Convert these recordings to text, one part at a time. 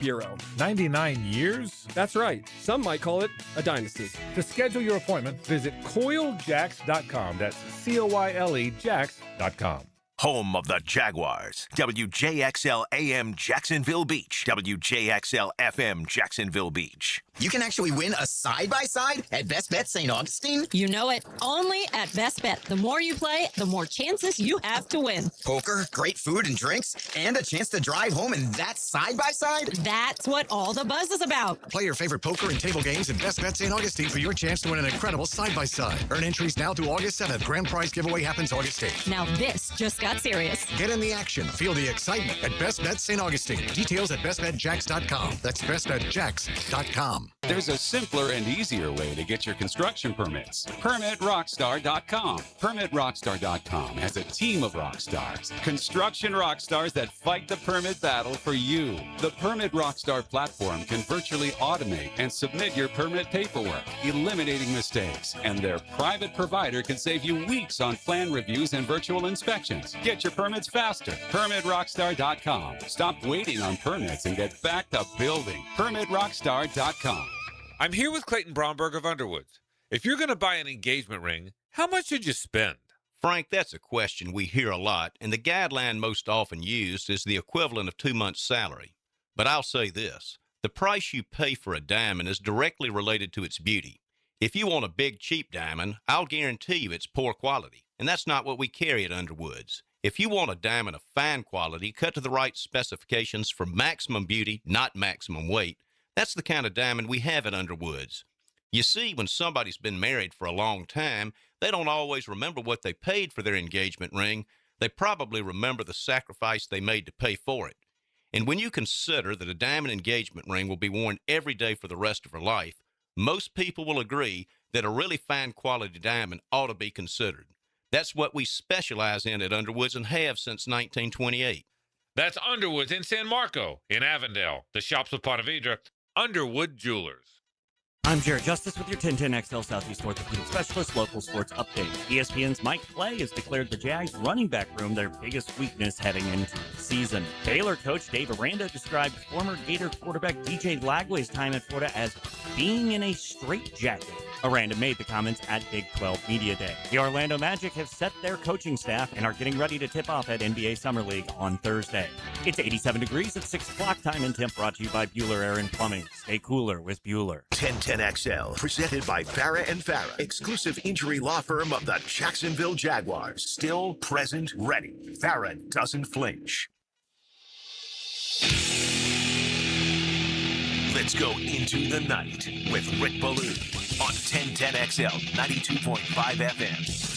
Bureau. 99 years? That's right. Some might call it a dynasty. To schedule your appointment, visit CoyleJacks.com. That's COYLE Jacks.com. Home of the Jaguars. WJXL AM Jacksonville Beach. WJXL FM Jacksonville Beach. You can actually win a side-by-side at Best Bet St. Augustine? You know it. Only at Best Bet. The more you play, the more chances you have to win. Poker, great food and drinks, and a chance to drive home in that side-by-side? That's what all the buzz is about. Play your favorite poker and table games at Best Bet St. Augustine for your chance to win an incredible side-by-side. Earn entries now through August 7th. Grand prize giveaway happens August 8th. Now this just got serious. Get in the action. Feel the excitement at Best Bet St. Augustine. Details at bestbetjacks.com. That's bestbetjacks.com. There's a simpler and easier way to get your construction permits. PermitRockstar.com. PermitRockstar.com has a team of rock stars, construction rock stars that fight the permit battle for you. The Permit Rockstar platform can virtually automate and submit your permit paperwork, eliminating mistakes, and their private provider can save you weeks on plan reviews and virtual inspections. Get your permits faster. PermitRockstar.com. Stop waiting on permits and get back to building. PermitRockstar.com. I'm here with Clayton Bromberg of Underwoods. If you're going to buy an engagement ring, how much should you spend? Frank, that's a question we hear a lot, and the guideline most often used is the equivalent of 2 months' salary. But I'll say this, the price you pay for a diamond is directly related to its beauty. If you want a big, cheap diamond, I'll guarantee you it's poor quality, and that's not what we carry at Underwoods. If you want a diamond of fine quality, cut to the right specifications for maximum beauty, not maximum weight, that's the kind of diamond we have at Underwoods. You see, when somebody's been married for a long time, they don't always remember what they paid for their engagement ring. They probably remember the sacrifice they made to pay for it. And when you consider that a diamond engagement ring will be worn every day for the rest of her life, most people will agree that a really fine quality diamond ought to be considered. That's what we specialize in at Underwoods and have since 1928. That's Underwoods in San Marco, in Avondale, the shops of Ponte Vedra, Underwood Jewelers. I'm Jared Justice with your 1010XL Southeast Orthopedic Specialist Local Sports Update. ESPN's Mike Clay has declared the Jags running back room their biggest weakness heading into the season. Baylor coach Dave Aranda described former Gator quarterback DJ Lagway's time at Florida as being in a straitjacket. Aranda made the comments at Big 12 Media Day. The Orlando Magic have set their coaching staff and are getting ready to tip off at NBA Summer League on Thursday. It's 87 degrees at 6 o'clock time and temp brought to you by Bueller Air and Plumbing. Stay cooler with Bueller. 1010XL, presented by Farah and Farah, exclusive injury law firm of the Jacksonville Jaguars. Still, present, ready. Farah doesn't flinch. Let's go into the night with Rick Ballou on 1010XL 92.5 FM.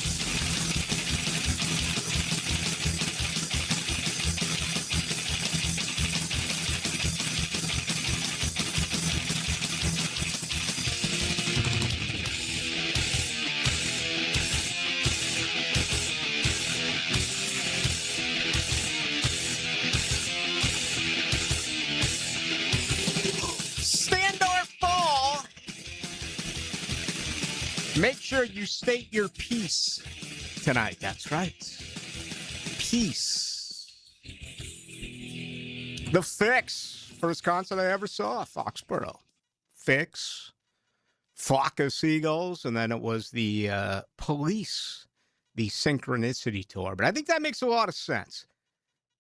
Make sure you state your piece tonight. That's right. Peace. The Fix. First concert I ever saw, Foxborough. Fix. Flock of Seagulls. And then it was the Police, the Synchronicity Tour. But I think that makes a lot of sense.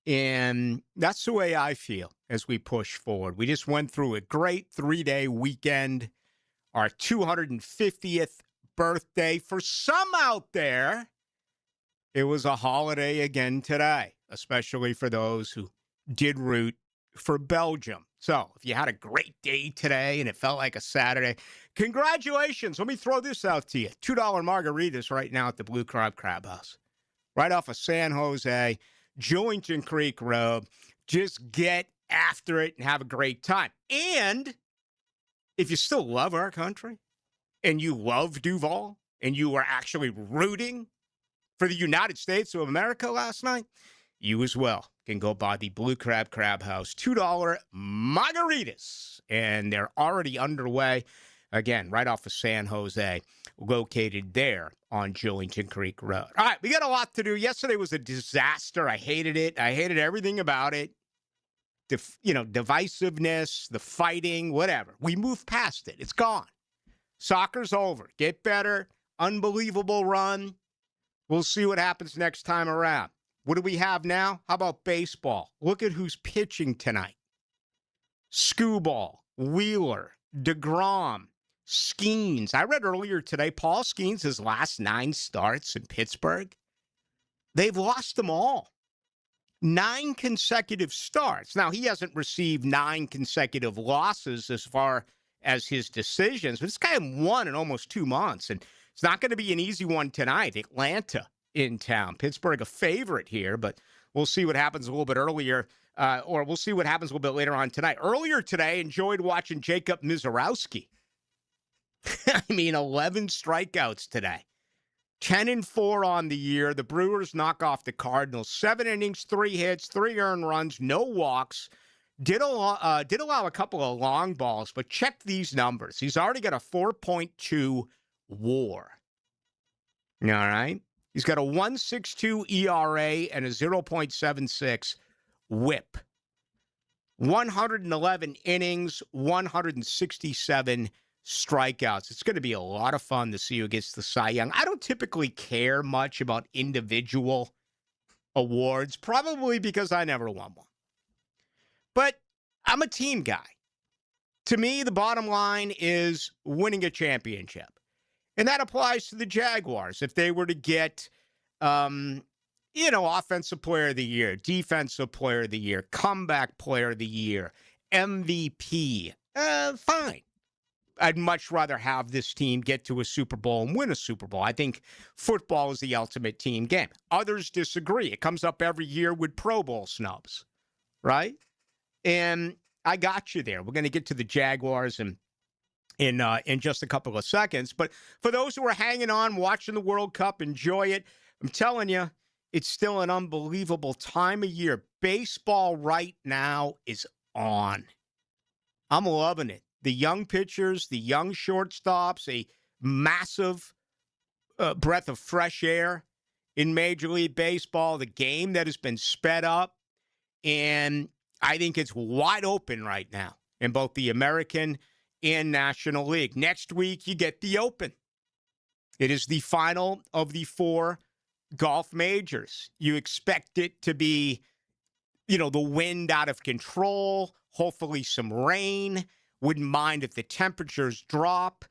And that's the way I feel as we push forward. We just went through a great 3-day weekend. Our 250th birthday. For some out there, it was a holiday again today, especially for those who did root for Belgium. So if you had a great day today and it felt like a Saturday, congratulations. Let me throw this out to you. $2 margaritas right now at the Blue Crab House. Right off of San Jose, Jillington Creek Road. Just get after it and have a great time. And if you still love our country, and you love Duval, and you were actually rooting for the United States of America last night, you as well can go by the Blue Crab House. $2 margaritas. And they're already underway. Again, right off of San Jose, located there on Jillington Creek Road. All right, we got a lot to do. Yesterday was a disaster. I hated it. I hated everything about it. divisiveness, the fighting, whatever. We move past it. It's gone. Soccer's over. Get better. Unbelievable run. We'll see what happens next time around. What do we have now? How about baseball? Look at who's pitching tonight. Skubal, Wheeler, DeGrom, Skeens. I read earlier today, Paul Skeens, his last 9 starts in Pittsburgh, they've lost them all. 9 consecutive starts. Now, he hasn't received 9 consecutive losses as far as his decisions, but this guy won in almost 2 months, and it's not going to be an easy one tonight. Atlanta in town. Pittsburgh a favorite here, but we'll see what happens a little bit earlier, or we'll see what happens a little bit later on tonight. Earlier today, enjoyed watching Jacob Mizorowski. 11 strikeouts today. 10-4 on the year. The Brewers knock off the Cardinals. 7 innings, 3 hits, 3 earned runs, no walks. Did allow a couple of long balls, but check these numbers. He's already got a 4.2 WAR. All right? He's got a 1.62 ERA and a 0.76 WHIP. 111 innings, 167 strikeouts. It's going to be a lot of fun to see who gets the Cy Young. I don't typically care much about individual awards, probably because I never won one. But I'm a team guy. To me, the bottom line is winning a championship. And that applies to the Jaguars. If they were to get, offensive player of the year, defensive player of the year, comeback player of the year, MVP, fine. I'd much rather have this team get to a Super Bowl and win a Super Bowl. I think football is the ultimate team game. Others disagree. It comes up every year with Pro Bowl snubs, right? And I got you there. We're going to get to the Jaguars in just a couple of seconds. But for those who are hanging on, watching the World Cup, enjoy it. I'm telling you, it's still an unbelievable time of year. Baseball right now is on. I'm loving it. The young pitchers, the young shortstops, a massive breath of fresh air in Major League Baseball, the game that has been sped up. And I think it's wide open right now in both the American and National League. Next week, you get the Open. It is the final of the 4 golf majors. You expect it to be, the wind out of control, hopefully some rain. Wouldn't mind if the temperatures drop.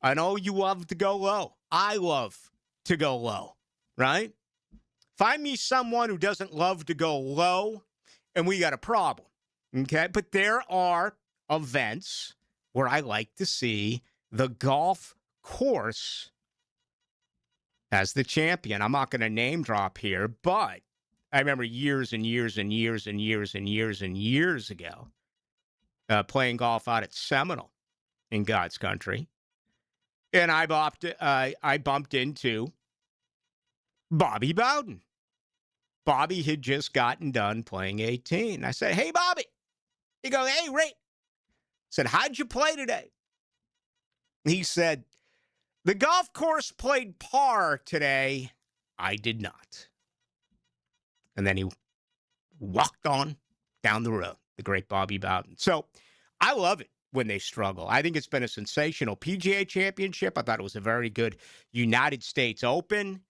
I know you love to go low. I love to go low, right? Find me someone who doesn't love to go low, and we got a problem, okay? But there are events where I like to see the golf course as the champion. I'm not going to name drop here, but I remember years and years and years and years and years and years ago playing golf out at Seminole in God's country. And I bumped into Bobby Bowden. Bobby had just gotten done playing 18. I said, "Hey, Bobby." He goes, "Hey, Rick." I said, "How'd you play today?" He said, "The golf course played par today. I did not." And then he walked on down the road, the great Bobby Bowden. So I love it when they struggle. I think it's been a sensational PGA championship. I thought it was a very good United States Open.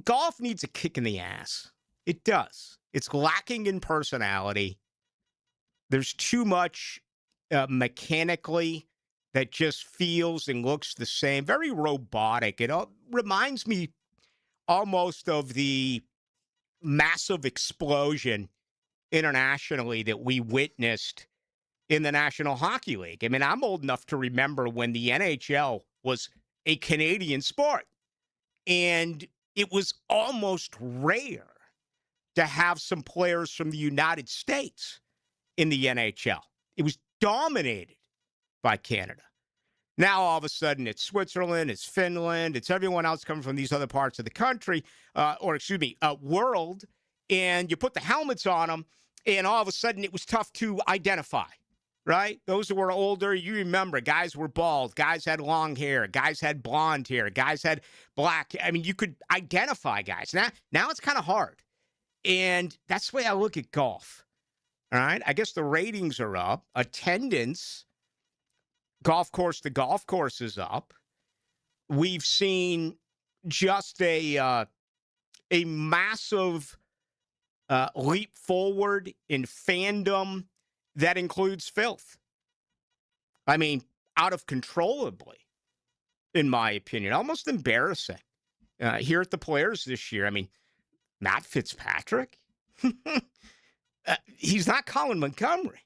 Golf needs a kick in the ass. It does. It's lacking in personality. There's too much mechanically that just feels and looks the same. Very robotic. It reminds me almost of the massive explosion internationally that we witnessed in the National Hockey League. I mean, I'm old enough to remember when the NHL was a Canadian sport. And it was almost rare to have some players from the United States in the NHL. It was dominated by Canada. Now, all of a sudden, it's Switzerland, it's Finland, it's everyone else coming from these other parts of the country, world, and you put the helmets on them, and all of a sudden, it was tough to identify, right? Those who were older, you remember, guys were bald, guys had long hair, guys had blonde hair, guys had black. I mean, you could identify guys. Now it's kind of hard, and that's the way I look at golf. All right. I guess the ratings are up. Attendance, golf course to golf course is up. We've seen just a massive leap forward in fandom that includes filth. I mean, out of controllably, in my opinion, almost embarrassing. Here at the Players this year, I mean, Matt Fitzpatrick, he's not Colin Montgomery,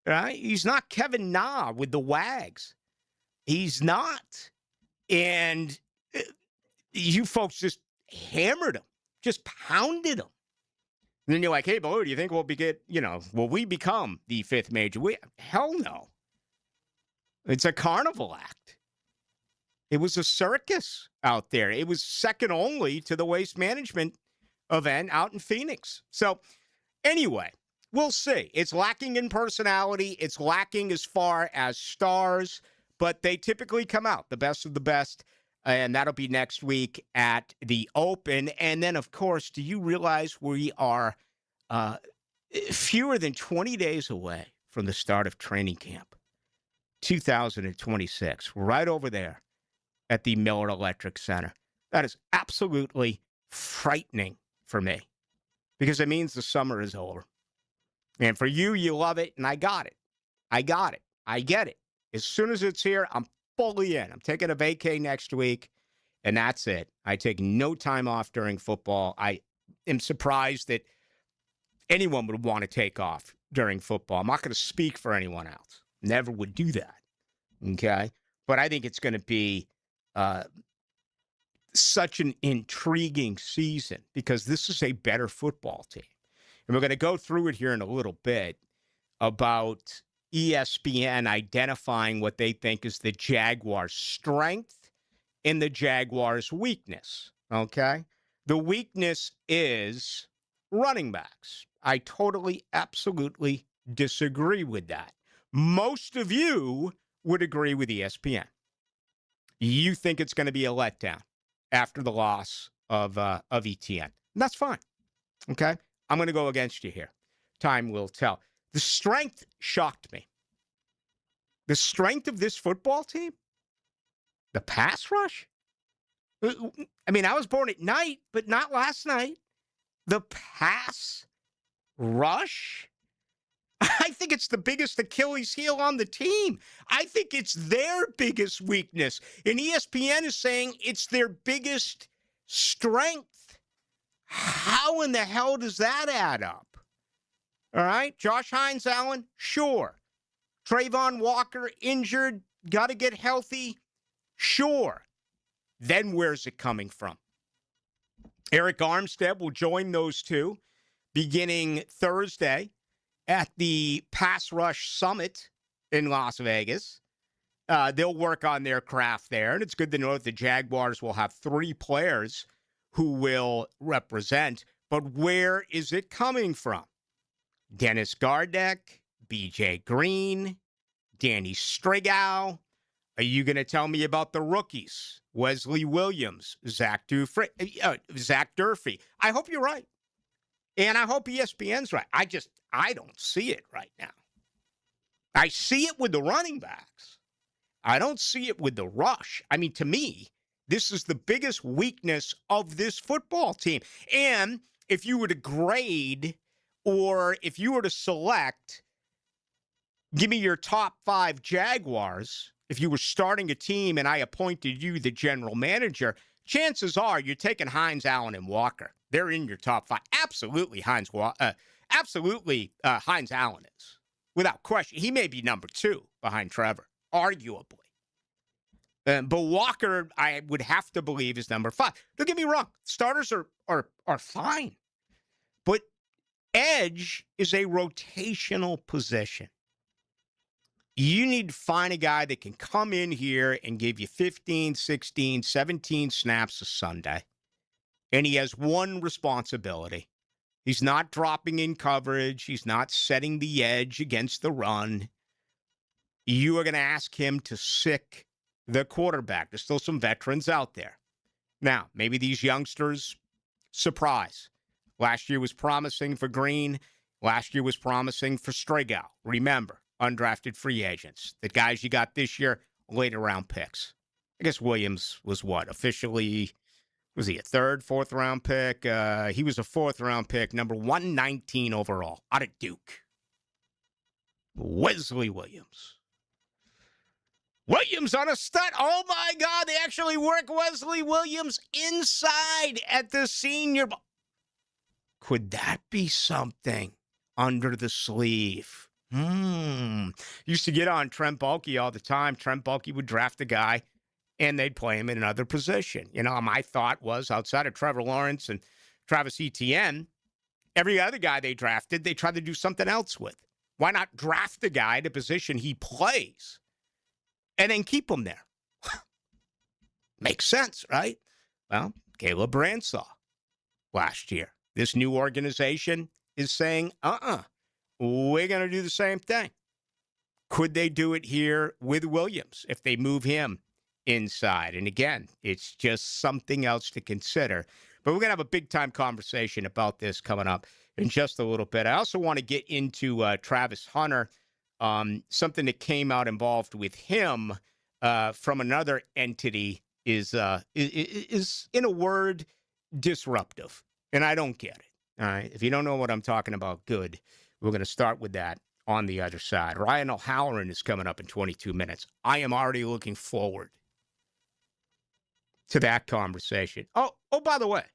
right? He's not Kevin Na with the Wags. He's not. And you folks just hammered him, just pounded him. And then you're like, hey, Ballou, do you think will we become the fifth major? Hell no. It's a carnival act. It was a circus out there. It was second only to the Waste Management event out in Phoenix. So anyway, we'll see. It's lacking in personality. It's lacking as far as stars, but they typically come out, the best of the best. And that'll be next week at the Open. And then, of course, do you realize we are fewer than 20 days away from the start of training camp, 2026, right over there at the Miller Electric Center? That is absolutely frightening for me because it means the summer is over. And for you, you love it, and I got it. I get it. As soon as it's here, I'm fully in. I'm taking a vacay next week, and that's it. I take no time off during football. I am surprised that anyone would want to take off during football. I'm not going to speak for anyone else. Never would do that, okay? But I think it's going to be such an intriguing season because this is a better football team. And we're going to go through it here in a little bit about ESPN identifying what they think is the Jaguars' strength and the Jaguars' weakness, okay? The weakness is running backs. I totally, absolutely disagree with that. Most of you would agree with ESPN. You think it's going to be a letdown after the loss of ETN. And that's fine, okay? I'm going to go against you here. Time will tell. The strength shocked me. The strength of this football team? The pass rush? I mean, I was born at night, but not last night. The pass rush? I think it's the biggest Achilles heel on the team. I think it's their biggest weakness. And ESPN is saying it's their biggest strength. How in the hell does that add up? All right, Josh Hines-Allen, sure. Trayvon Walker, injured, got to get healthy, sure. Then where's it coming from? Eric Armstead will join those two beginning Thursday at the Pass Rush Summit in Las Vegas. They'll work on their craft there, and it's good to know that the Jaguars will have 3 players who will represent. But where is it coming from? Dennis Gardeck, B.J. Green, Danny Strigow. Are you going to tell me about the rookies? Wesley Williams, Zach Durfee. I hope you're right. And I hope ESPN's right. I don't see it right now. I see it with the running backs. I don't see it with the rush. I mean, to me, this is the biggest weakness of this football team. And if you were to grade or if you were to select, give me your top 5 Jaguars, if you were starting a team and I appointed you the general manager, chances are you're taking Hines, Allen, and Walker. They're in your top 5. Absolutely, Hines Allen is, without question. He may be number 2 behind Trevor, arguably. But Walker, I would have to believe, is number 5. Don't get me wrong. Starters are fine. But edge is a rotational position. You need to find a guy that can come in here and give you 15, 16, 17 snaps a Sunday. And he has one responsibility. He's not dropping in coverage. He's not setting the edge against the run. You are going to ask him to sick the quarterback. There's still some veterans out there. Now, maybe these youngsters surprise. Last year was promising for Green. Last year was promising for Strigal. Remember, undrafted free agents. The guys you got this year, later round picks. I guess Williams was what? Officially, was he a third, fourth round pick? He was a fourth round pick, number 119 overall, out of Duke. Wesley Williams. Williams on a stud. Oh, my God. They actually work Wesley Williams inside at the Senior Bowl. Could that be something under the sleeve? Used to get on Trent Baalke all the time. Trent Baalke would draft a guy, and they'd play him in another position. You know, my thought was, outside of Trevor Lawrence and Travis Etienne, every other guy they drafted, they tried to do something else with. Why not draft the guy at a position he plays and then keep him there? Makes sense, right? Well, Caleb Bransaw last year. This new organization is saying, we're going to do the same thing. Could they do it here with Williams if they move him inside? And again, it's just something else to consider. But we're going to have a big-time conversation about this coming up in just a little bit. I also want to get into Travis Hunter, something that came out involved with him from another entity is in a word, disruptive. And I don't get it. All right. If you don't know what I'm talking about, good. We're going to start with that on the other side. Ryan O'Halloran is coming up in 22 minutes. I am already looking forward to that conversation. Oh, by the way,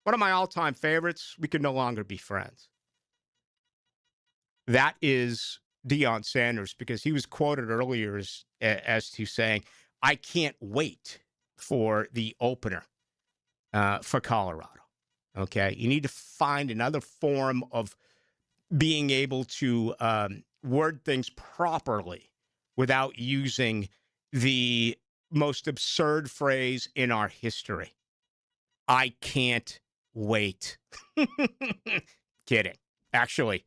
one of my all-time favorites, we can no longer be friends. That is Deion Sanders, because he was quoted earlier as to saying, I can't wait for the opener for Colorado. Okay, you need to find another form of being able to word things properly without using the most absurd phrase in our history. I can't wait. Kidding. Actually,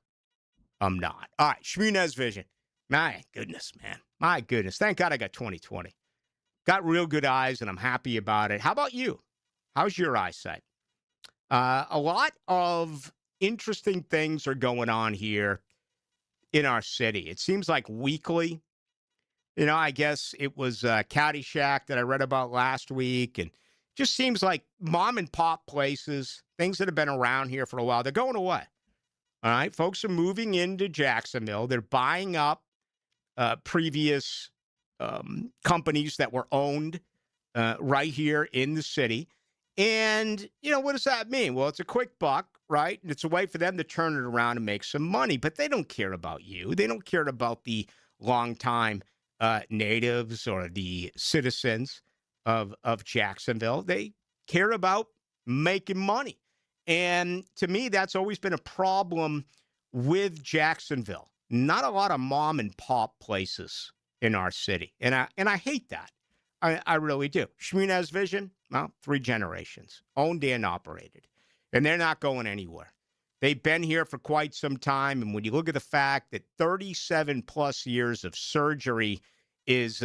I'm not. All right, Shmunez Vision. My goodness, man. My goodness. Thank God I got 20/20. Got real good eyes, and I'm happy about it. How about you? How's your eyesight? A lot of interesting things are going on here in our city. It seems like weekly. You know, I guess it was Caddyshack that I read about last week, and just seems like mom and pop places, things that have been around here for a while, they're going away. All right, folks are moving into Jacksonville. They're buying up previous companies that were owned right here in the city. And, you know, what does that mean? Well, it's a quick buck, right? And it's a way for them to turn it around and make some money. But they don't care about you. They don't care about the longtime natives or the citizens of Jacksonville. They care about making money. And to me, that's always been a problem with Jacksonville. Not a lot of mom and pop places in our city. And I hate that. I really do. Shmunez Vision, well, 3 generations, owned and operated. And they're not going anywhere. They've been here for quite some time. And when you look at the fact that 37 plus years of surgery is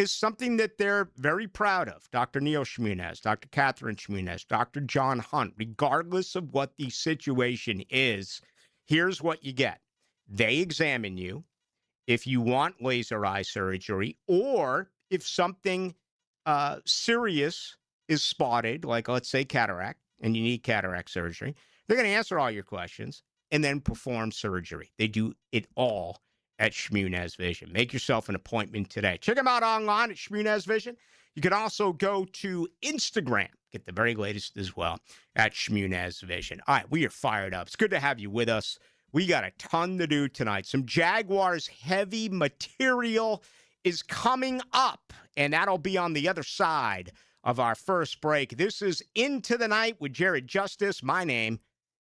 something that they're very proud of. Dr. Neil Shmunez, Dr. Catherine Shmunez, Dr. John Hunt, regardless of what the situation is, here's what you get. They examine you if you want laser eye surgery, or if something serious is spotted, like let's say cataract, and you need cataract surgery, they're going to answer all your questions and then perform surgery. They do it all at Shmunez Vision. Make yourself an appointment today. Check them out online at Shmunez Vision. You can also go to Instagram, get the very latest as well, at Shmunez Vision. All right, we are fired up. It's good to have you with us. We got a ton to do tonight. Some Jaguars heavy material is coming up, and that'll be on the other side of our first break. This is Into the Night with Jared Justice. My name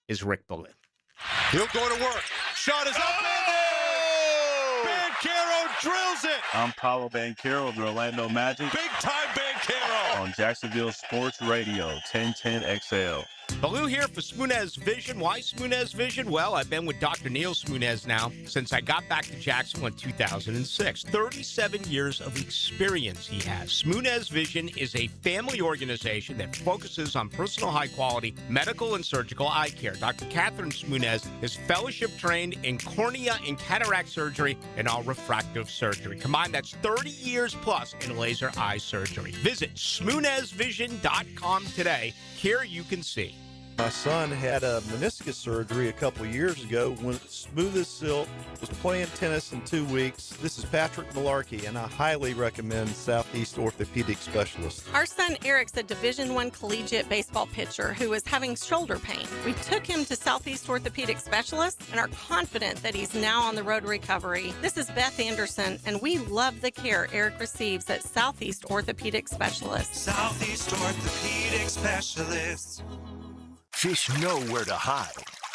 is Rick Ballou. He'll go to work. Shot is up. Oh! Banchero drills it. I'm Paolo Banchero of the Orlando Magic. Big time Banchero. On Jacksonville Sports Radio, 1010 XL. Ballou here for Smoonez Vision. Why Smoonez Vision? Well, I've been with Dr. Neil Smoonez now since I got back to Jacksonville in 2006. 37 years of experience he has. Smoonez Vision is a family organization that focuses on personal high-quality medical and surgical eye care. Dr. Catherine Smoonez is fellowship-trained in cornea and cataract surgery and all refractive surgery. Combined, that's 30 years plus in laser eye surgery. Visit SmoonezVision.com today. Care you can see. My son had a meniscus surgery a couple of years ago. Went smooth as silk, was playing tennis in 2 weeks. This is Patrick Malarkey, and I highly recommend Southeast Orthopedic Specialists. Our son Eric's a Division I collegiate baseball pitcher who is having shoulder pain. We took him to Southeast Orthopedic Specialists and are confident that he's now on the road to recovery. This is Beth Anderson, and we love the care Eric receives at Southeast Orthopedic Specialists. Southeast Orthopedic Specialists. Fish know where to hide.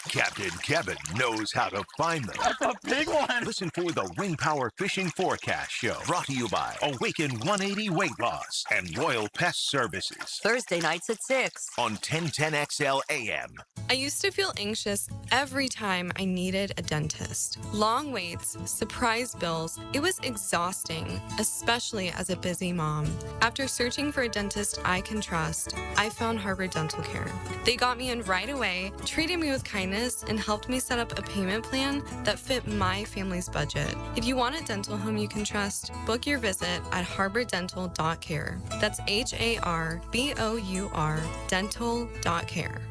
Captain Kevin knows how to find them. That's a big one. Listen for the Ring Power Fishing Forecast Show, brought to you by Awaken 180 Weight Loss and Royal Pest Services. Thursday nights at 6 on 1010XL AM. I used to feel anxious every time I needed a dentist. Long waits, surprise bills, it was exhausting, especially as a busy mom. After searching for a dentist I can trust, I found Harbor Dental Care. They got me in right away, treated me with kindness, and helped me set up a payment plan that fit my family's budget. If you want a dental home you can trust, book your visit at harbordental.care. That's HARBOUR dental.care.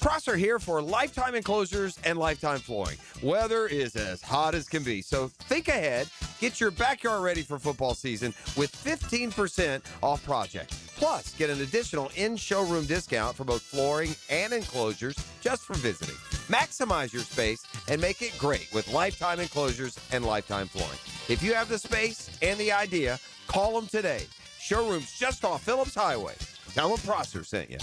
Prosser here for Lifetime Enclosures and Lifetime Flooring. Weather is as hot as can be, so think ahead. Get your backyard ready for football season with 15% off projects. Plus, get an additional in-showroom discount for both flooring and enclosures just for visiting. Maximize your space and make it great with Lifetime Enclosures and Lifetime Flooring. If you have the space and the idea, call them today. Showroom's just off Phillips Highway. Tell them Prosser sent you.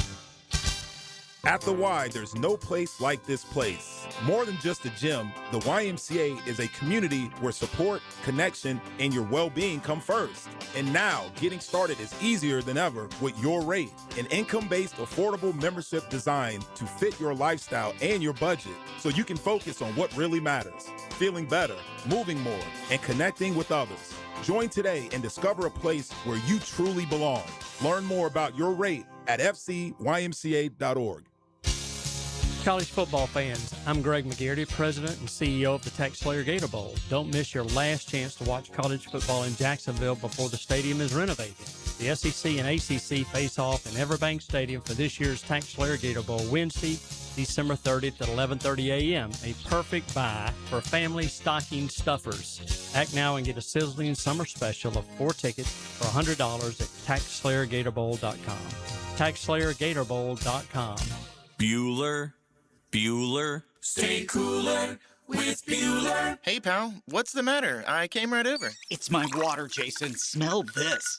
At the Y, there's no place like this place. More than just a gym, the YMCA is a community where support, connection, and your well-being come first. And now, getting started is easier than ever with Your Rate, an income-based, affordable membership designed to fit your lifestyle and your budget so you can focus on what really matters, feeling better, moving more, and connecting with others. Join today and discover a place where you truly belong. Learn more about Your Rate at fcymca.org. College football fans, I'm Greg McGarity, President and CEO of the Tech Slayer Gator Bowl. Don't miss your last chance to watch college football in Jacksonville before the stadium is renovated. The SEC and ACC face off in Everbank Stadium for this year's Tech Slayer Gator Bowl Wednesday, December 30th at 11:30 a.m. A perfect buy for family stocking stuffers. Act now and get a sizzling summer special of 4 tickets for $100 at TaxSlayerGatorBowl.com. TaxSlayerGatorBowl.com. Bueller. Stay cooler with Bueller. Hey, pal, what's the matter? I came right over. It's my water, Jason. Smell this.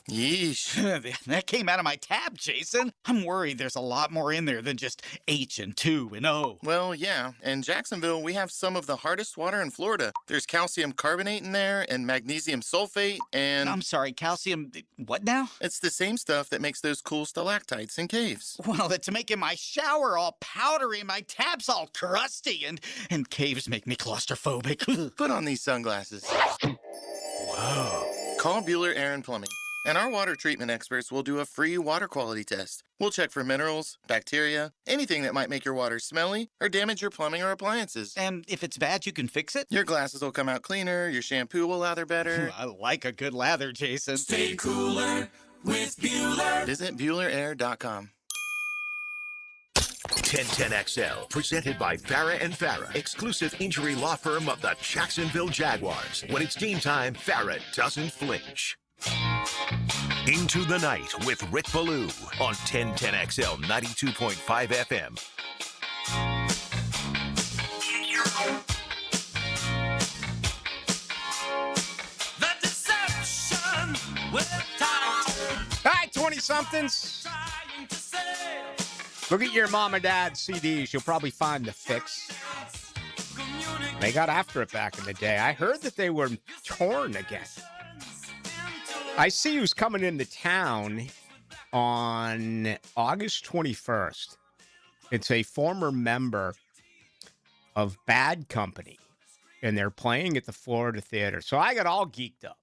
Yeesh. That came out of my tap, Jason. I'm worried there's a lot more in there than just H and 2 and O. Well, yeah. In Jacksonville, we have some of the hardest water in Florida. There's calcium carbonate in there and magnesium sulfate and... I'm sorry, calcium... what now? It's the same stuff that makes those cool stalactites in caves. Well, it's making my shower all powdery and my tap's all crusty and caves make me claustrophobic. Put on these sunglasses. Whoa. Call Bueller Air and Plumbing. And our water treatment experts will do a free water quality test. We'll check for minerals, bacteria, anything that might make your water smelly or damage your plumbing or appliances. And if it's bad, you can fix it? Your glasses will come out cleaner, your shampoo will lather better. I like a good lather, Jason. Stay cooler with Bueller. Visit BuellerAir.com. 1010XL, presented by Farah and Farah, exclusive injury law firm of the Jacksonville Jaguars. When it's game time, Farah doesn't flinch. Into the Night with Rick Ballou on 1010XL 92.5 FM. The deception with time. All right, 20-somethings. Look at your mom and dad's CDs. You'll probably find the fix. They got after it back in the day. I heard that they were torn again. I see who's coming into town on August 21st. It's a former member of Bad Company, and they're playing at the Florida Theater. So I got all geeked up.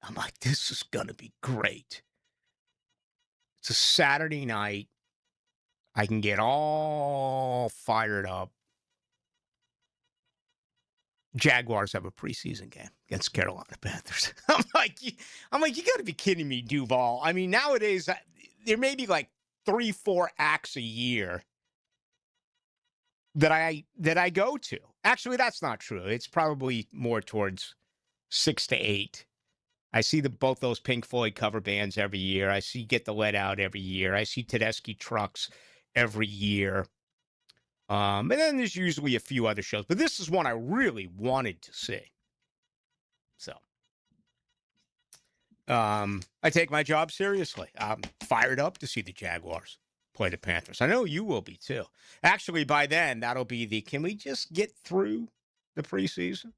I'm like, this is going to be great. It's a Saturday night. I can get all fired up. Jaguars have a preseason game against Carolina Panthers. I'm like, you got to be kidding me, Duval. I mean, nowadays, there may be like 3-4 acts a year that I go to. Actually, that's not true. It's probably more towards 6 to 8. I see both those Pink Floyd cover bands every year. I see Get the Let Out every year. I see Tedeschi Trucks every year. And then there's usually a few other shows. But this is one I really wanted to see. So I take my job seriously. I'm fired up to see the Jaguars play the Panthers. I know you will be too. Actually, by then, that'll be can we just get through the preseason?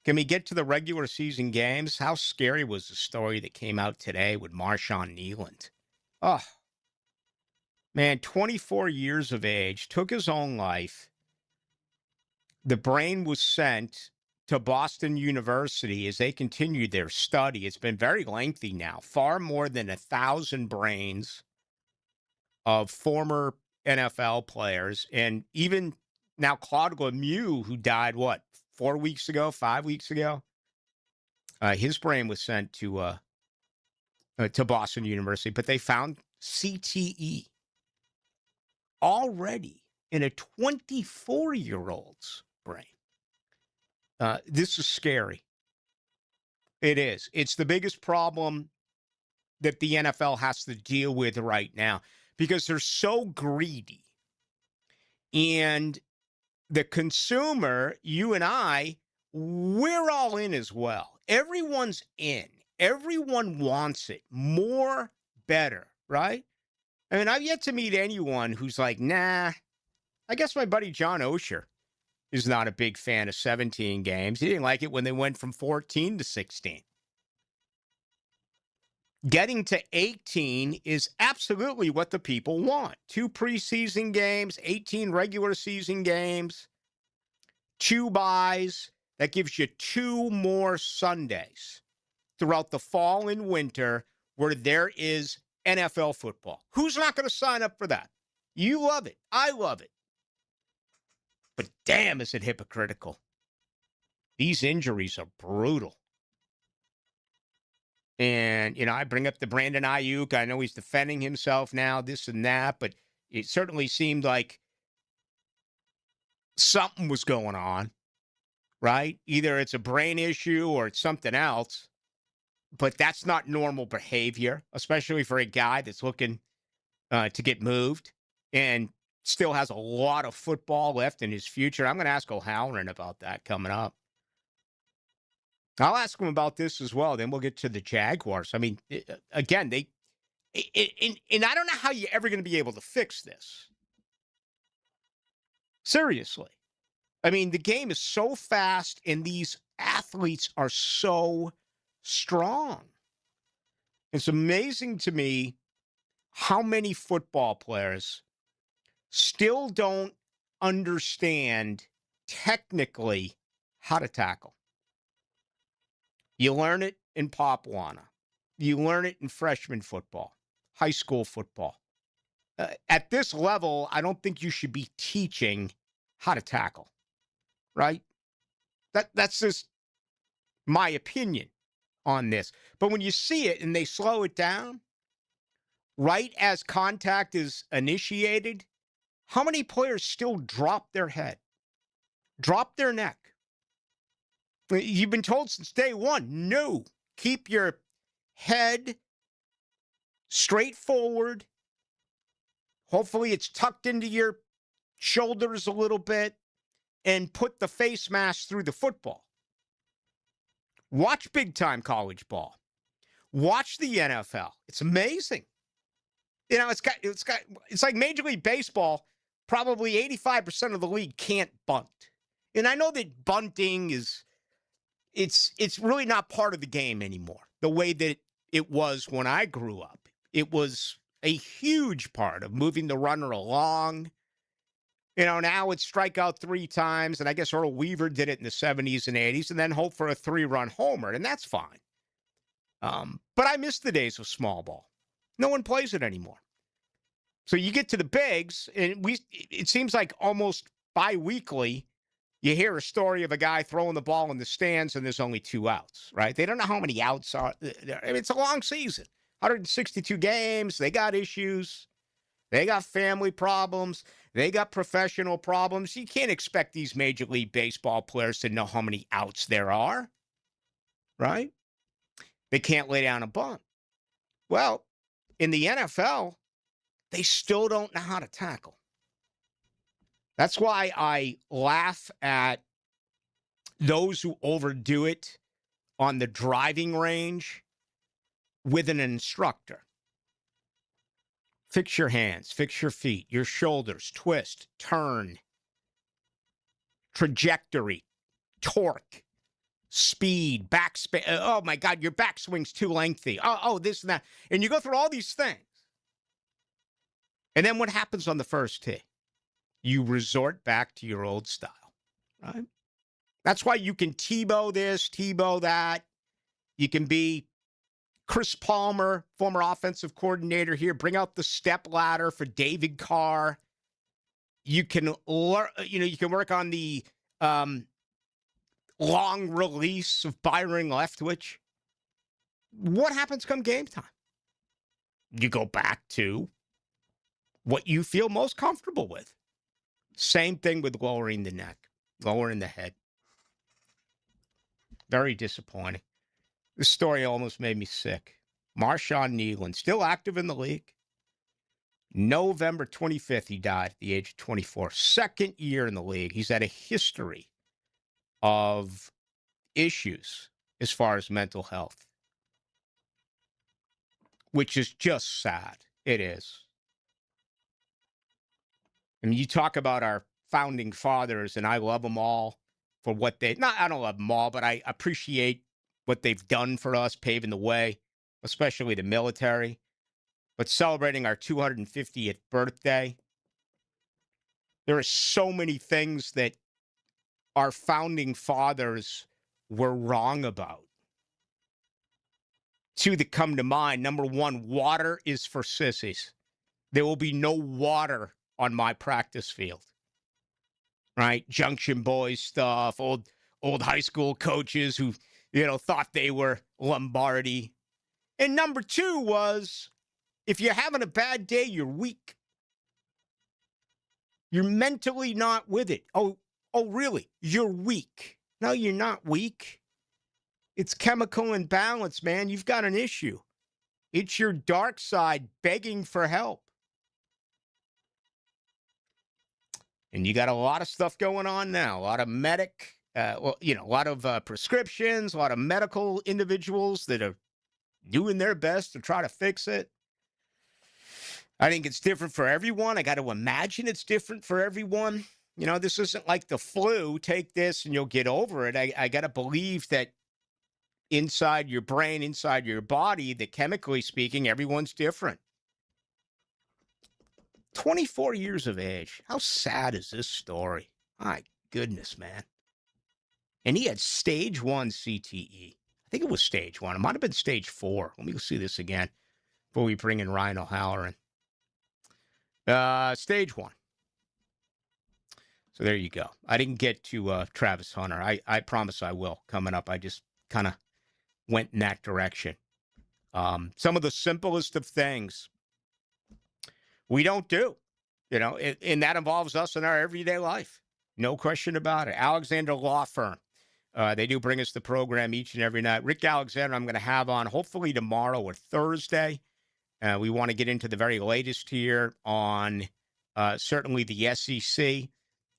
Can we get to the regular season games? How scary was the story that came out today with Marshawn Kneeland? Oh, man, 24 years of age, took his own life. The brain was sent to Boston University as they continued their study. It's been very lengthy now, far more than 1,000 brains of former NFL players. And even now, Claude Lemieux, who died, 4 weeks ago, 5 weeks ago? His brain was sent to Boston University, but they found CTE already in a 24-year-old's brain. This is scary. It is. It's the biggest problem that the NFL has to deal with right now because they're so greedy. And the consumer, you and I, we're all in as well. Everyone's in. Everyone wants it. More, better, right? I mean, I've yet to meet anyone who's like, nah, I guess my buddy John Osher is not a big fan of 17 games. He didn't like it when they went from 14 to 16. Getting to 18 is absolutely what the people want. 2 preseason games, 18 regular season games, 2 buys. That gives you 2 more Sundays throughout the fall and winter where there is NFL football. Who's not going to sign up for that? You love it. I love it. But damn, is it hypocritical. These injuries are brutal. And, I bring up the Brandon Ayuk. I know he's defending himself now, this and that, but it certainly seemed like something was going on, right? Either it's a brain issue or it's something else, but that's not normal behavior, especially for a guy that's looking to get moved and still has a lot of football left in his future. I'm going to ask O'Halloran about that coming up. I'll ask him about this as well. Then we'll get to the Jaguars. I mean, again, and I don't know how you're ever going to be able to fix this. Seriously. I mean, the game is so fast and these athletes are so strong. It's amazing to me how many football players still don't understand technically how to tackle. You learn it in Pop Warner. You learn it in freshman football, high school football. At this level, I don't think you should be teaching how to tackle, right? That's just my opinion on this. But when you see it and they slow it down, right as contact is initiated, how many players still drop their head, drop their neck? You've been told since day one, no, keep your head straight forward. Hopefully it's tucked into your shoulders a little bit and put the face mask through the football. Watch big-time college ball. Watch the NFL. It's amazing. It's like Major League Baseball, probably 85% of the league can't bunt. And I know that bunting it's really not part of the game anymore, the way that it was when I grew up. It was a huge part of moving the runner along. Now it's strike out 3 times, and I guess Earl Weaver did it in the 70s and 80s, and then hope for a 3-run homer, and that's fine. But I miss the days of small ball. No one plays it anymore. So you get to the bigs, and it seems like almost bi-weekly, you hear a story of a guy throwing the ball in the stands, and there's only 2 outs, right? They don't know how many outs are. I mean, it's a long season, 162 games. They got issues. They got family problems. They got professional problems. You can't expect these Major League Baseball players to know how many outs there are, right? They can't lay down a bunt. Well, in the NFL, they still don't know how to tackle. That's why I laugh at those who overdo it on the driving range with an instructor. Fix your hands, fix your feet, your shoulders, twist, turn, trajectory, torque, speed, backspin. Oh, my God, your backswing's too lengthy. Oh, this and that. And you go through all these things. And then what happens on the first tee? You resort back to your old style, right? That's why you can Tebow this, Tebow that. You can be Chris Palmer, former offensive coordinator here, bring out the step ladder for David Carr. You can learn, you can work on the long release of Byron Leftwich. What happens come game time? You go back to what you feel most comfortable with. Same thing with lowering the neck, lowering the head. Very disappointing. This story almost made me sick. Marshawn Nealon, still active in the league. November 25th, he died at the age of 24. Second year in the league. He's had a history of issues as far as mental health, which is just sad. It is. I mean, you talk about our founding fathers, and I love them all for what I don't love them all, but I appreciate what they've done for us, paving the way, especially the military. But celebrating our 250th birthday, there are so many things that our founding fathers were wrong about. 2 that come to mind. Number 1, water is for sissies. There will be no water on my practice field. Right? Junction Boys stuff, old high school coaches who thought they were Lombardi. And number 2 was, if you're having a bad day, you're weak. You're mentally not with it. Oh, really? You're weak. No, you're not weak. It's chemical imbalance, man. You've got an issue. It's your dark side begging for help. And you got a lot of stuff going on now. A lot of a lot of prescriptions, a lot of medical individuals that are doing their best to try to fix it. I think it's different for everyone. I got to imagine it's different for everyone. This isn't like the flu. Take this and you'll get over it. I got to believe that inside your brain, inside your body, that chemically speaking, everyone's different. 24 years of age. How sad is this story? My goodness, man. And he had stage 1 CTE. I think it was stage 1. It might have been stage 4. Let me go see this again before we bring in Ryan O'Halloran. Stage 1. So there you go. I didn't get to Travis Hunter. I promise I will coming up. I just kind of went in that direction. Some of the simplest of things we don't do, and that involves us in our everyday life. No question about it. Alexander Law Firm. They do bring us the program each and every night. Rick Alexander, I'm going to have on hopefully tomorrow or Thursday. We want to get into the very latest here on certainly the SEC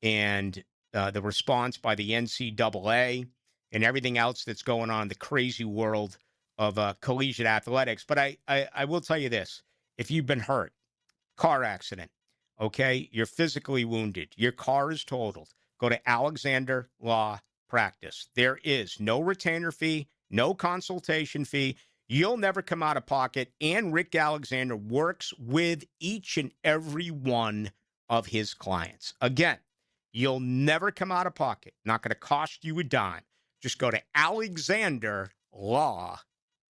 and the response by the NCAA and everything else that's going on in the crazy world of collegiate athletics. But I will tell you this. If you've been hurt, car accident, okay, you're physically wounded, your car is totaled, go to Alexander Law Practice. There is no retainer fee, no consultation fee. You'll never come out of pocket, and Rick Alexander works with each and every one of his clients. Again, you'll never come out of pocket. Not going to cost you a dime. Just go to Alexander Law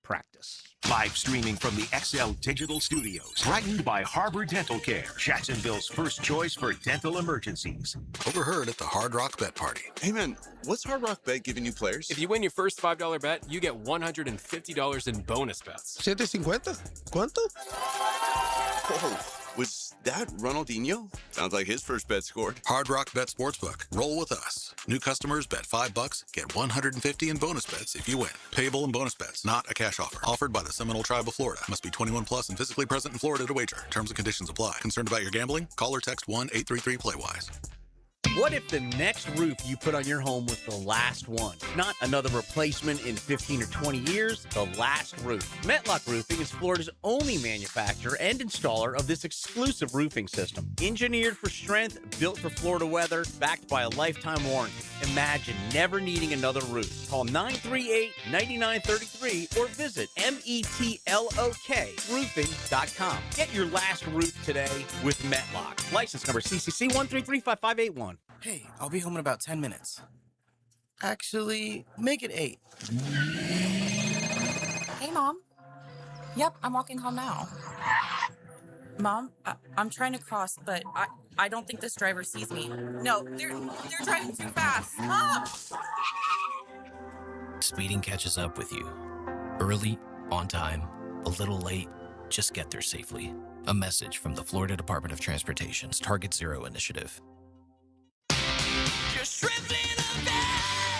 Practice. Live streaming from the XL Digital Studios. Brightened by Harbor Dental Care, Jacksonville's first choice for dental emergencies. Overheard at the Hard Rock Bet Party. Hey man, what's Hard Rock Bet giving you players? If you win your first $5 bet, you get $150 in bonus bets. 750? ¿Cuánto? Whoa, was that Ronaldinho? Sounds like his first bet scored. Hard Rock Bet Sportsbook. Roll with us. New customers bet $5, get $150 in bonus bets if you win. Payable in bonus bets, not a cash offer. Offered by the Seminole Tribe of Florida. Must be 21 plus and physically present in Florida to wager. Terms and conditions apply. Concerned about your gambling? Call or text 1-833-PLAY-WISE. What if the next roof you put on your home was the last one? Not another replacement in 15 or 20 years, the last roof. Metlock Roofing is Florida's only manufacturer and installer of this exclusive roofing system. Engineered for strength, built for Florida weather, backed by a lifetime warranty. Imagine never needing another roof. Call 938-9933 or visit metlokroofing.com. Get your last roof today with Metlock. License number CCC 1335581. Hey, I'll be home in about 10 minutes. Actually, make it 8. Hey, Mom. Yep, I'm walking home now. Mom, I'm trying to cross, but I don't think this driver sees me. No, they're driving too fast. Mom! Speeding catches up with you. Early, on time, a little late, just get there safely. A message from the Florida Department of Transportation's Target Zero initiative.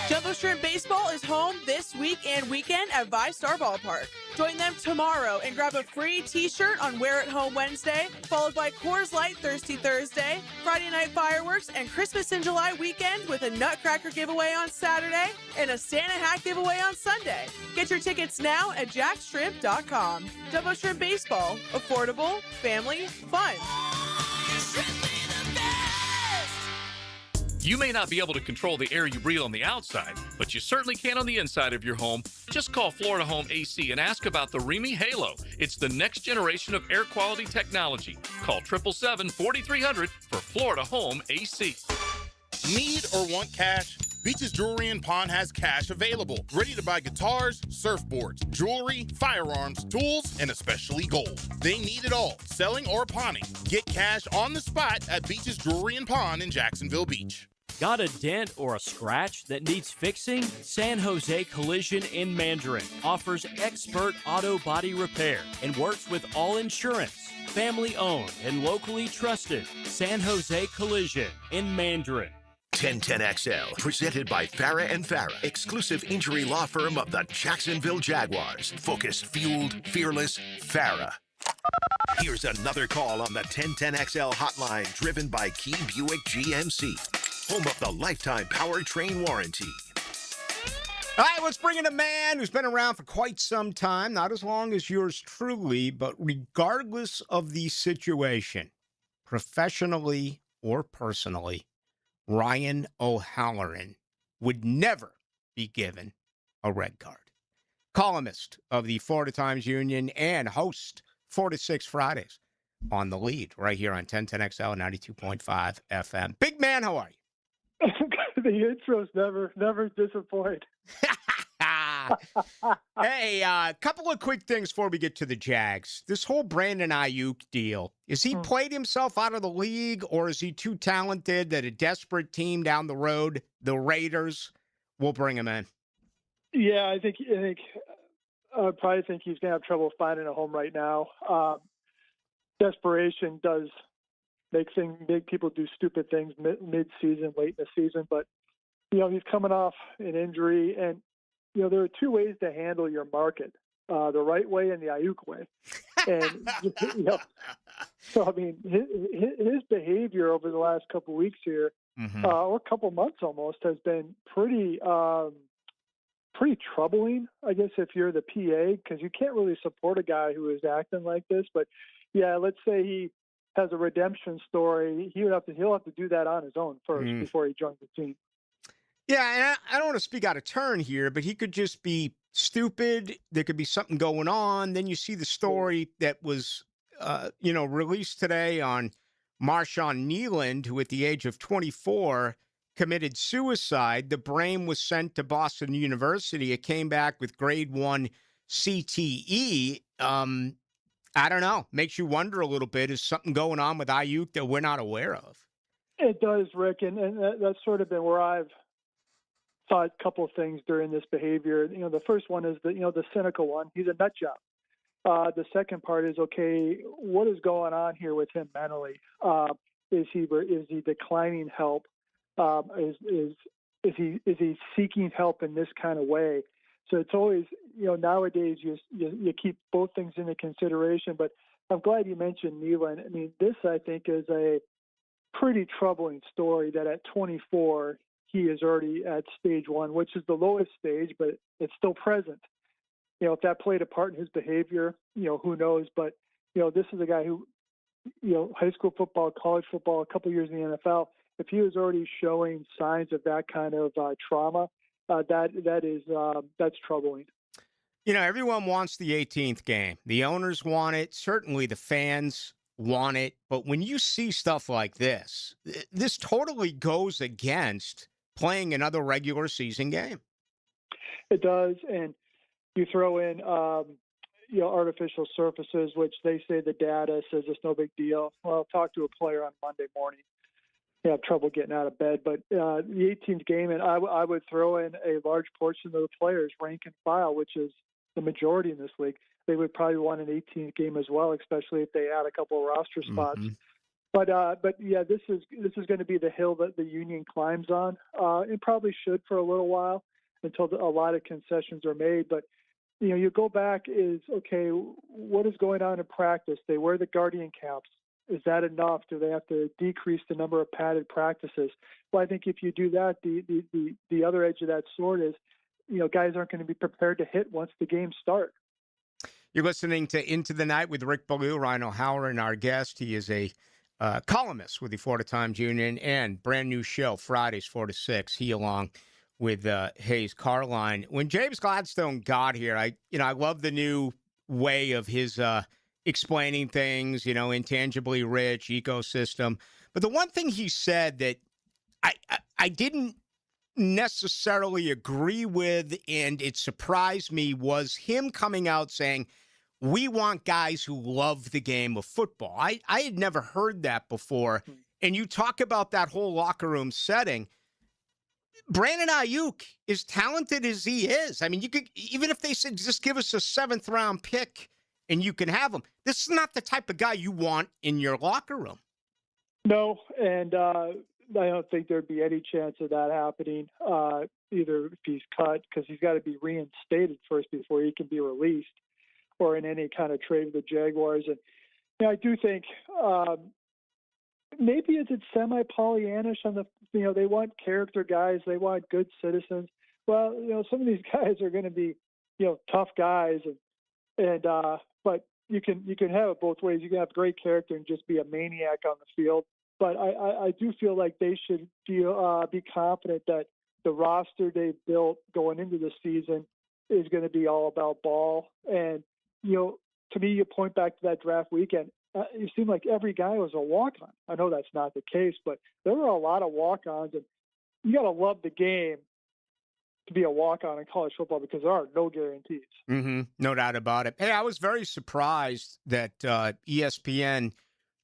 Jumbo Shrimp Baseball is home this week and weekend at VyStar Ballpark. Join them tomorrow and grab a free t-shirt on Wear It Home Wednesday, followed by Coors Light Thirsty Thursday, Friday night fireworks, and Christmas in July weekend with a Nutcracker giveaway on Saturday and a Santa hat giveaway on Sunday. Get your tickets now at jackshrimp.com. Jumbo Shrimp Baseball. Affordable, family, fun. You may not be able to control the air you breathe on the outside, but you certainly can on the inside of your home. Just call Florida Home AC and ask about the Remy Halo. It's the next generation of air quality technology. Call 777-4300 for Florida Home AC. Need or want cash? Beaches Jewelry and Pawn has cash available. Ready to buy guitars, surfboards, jewelry, firearms, tools, and especially gold. They need it all, selling or pawning. Get cash on the spot at Beaches Jewelry and Pawn in Jacksonville Beach. Got a dent or a scratch that needs fixing? San Jose Collision in Mandarin offers expert auto body repair and works with all insurance. Family owned and locally trusted. San Jose Collision in Mandarin. 1010XL, presented by Farah and Farah, exclusive injury law firm of the Jacksonville Jaguars. Focused, fueled, fearless, Farah. Here's another call on the 1010XL hotline, driven by Key Buick GMC, home of the lifetime powertrain warranty. All right, let's bring in a man who's been around for quite some time, not as long as yours truly, but regardless of the situation, professionally or personally, Ryan O'Halloran would never be given a red card. Columnist of the Florida Times-Union and host 4 to 6 Fridays on The Lead right here on 1010XL 92.5 FM. Big man, how are you? The intros never disappoint. Hey, a couple of quick things before we get to the Jags. This whole Brandon Ayuk deal, is he played himself out of the league, or is he too talented that a desperate team down the road, the Raiders, will bring him in? Yeah, I probably think he's going to have trouble finding a home right now. Desperation does make people do stupid things mid-season, late in the season, but he's coming off an injury, and there are two ways to handle your market, the right way and the Ayuk way. And, so, I mean, his behavior over the last couple of weeks here, or a couple months almost, has been pretty troubling, I guess, if you're the PA, because you can't really support a guy who is acting like this. But, yeah, let's say he has a redemption story. He'll have to do that on his own first before he joins the team. Yeah, and I don't want to speak out of turn here, but he could just be stupid. There could be something going on. Then you see the story that was, released today on Marshawn Nealand, who at the age of 24 committed suicide. The brain was sent to Boston University. It came back with grade 1 CTE. I don't know. Makes you wonder a little bit. Is something going on with Ayuk that we're not aware of? It does, Rick, and that's sort of been where I've thought a couple of things during this behavior. The first one is the cynical one. He's a nut job. The second part is, okay, what is going on here with him mentally? Is he declining help? Is he seeking help in this kind of way? So it's always, nowadays you keep both things into consideration. But I'm glad you mentioned Nealon. I mean, this I think is a pretty troubling story that at 24 he is already at stage 1, which is the lowest stage, but it's still present. If that played a part in his behavior, who knows? But this is a guy who, high school football, college football, a couple of years in the NFL. If he was already showing signs of that kind of trauma, that's troubling. Everyone wants the 18th game. The owners want it. Certainly the fans want it. But when you see stuff like this, this totally goes against playing another regular season game. It does. And you throw in, artificial surfaces, which they say the data says it's no big deal. Well, I'll talk to a player on Monday morning. They have trouble getting out of bed. But the 18th game, and I would throw in a large portion of the players rank and file, which is the majority in this league. They would probably want an 18th game as well, especially if they add a couple of roster spots. Mm-hmm. But yeah, this is going to be the hill that the union climbs on. It probably should for a little while until a lot of concessions are made. But you go back is, okay, what is going on in practice? They wear the guardian caps. Is that enough? Do they have to decrease the number of padded practices? Well, I think if you do that, the other edge of that sword is, guys aren't going to be prepared to hit once the games start. You're listening to Into the Night with Rick Ballou, Ryan O'Halloran, our guest. He is a columnist with the Florida Times Union, and brand new show Fridays 4 to 6. He along with Hayes Carline. When James Gladstone got here, I love the new way of his explaining things, intangibly rich ecosystem. But the one thing he said that I didn't necessarily agree with, and it surprised me, was him coming out saying, we want guys who love the game of football. I had never heard that before. And you talk about that whole locker room setting. Brandon Ayuk, as talented as he is, I mean, you could, even if they said just give us a 7th round pick and you can have him, this is not the type of guy you want in your locker room. No, and I don't think there'd be any chance of that happening, either if he's cut, because he's got to be reinstated first before he can be released, or in any kind of trade with the Jaguars. And I do think maybe is it semi-Pollyannish on the, they want character guys, they want good citizens. Well, some of these guys are going to be, tough guys, and but you can have it both ways. You can have great character and just be a maniac on the field. But I do feel like they should be confident that the roster they've built going into the season is going to be all about ball. And, to me, you point back to that draft weekend, it seemed like every guy was a walk-on. I know that's not the case, but there were a lot of walk-ons, and you got to love the game to be a walk-on in college football because there are no guarantees. Mm-hmm. No doubt about it. Hey, I was very surprised that ESPN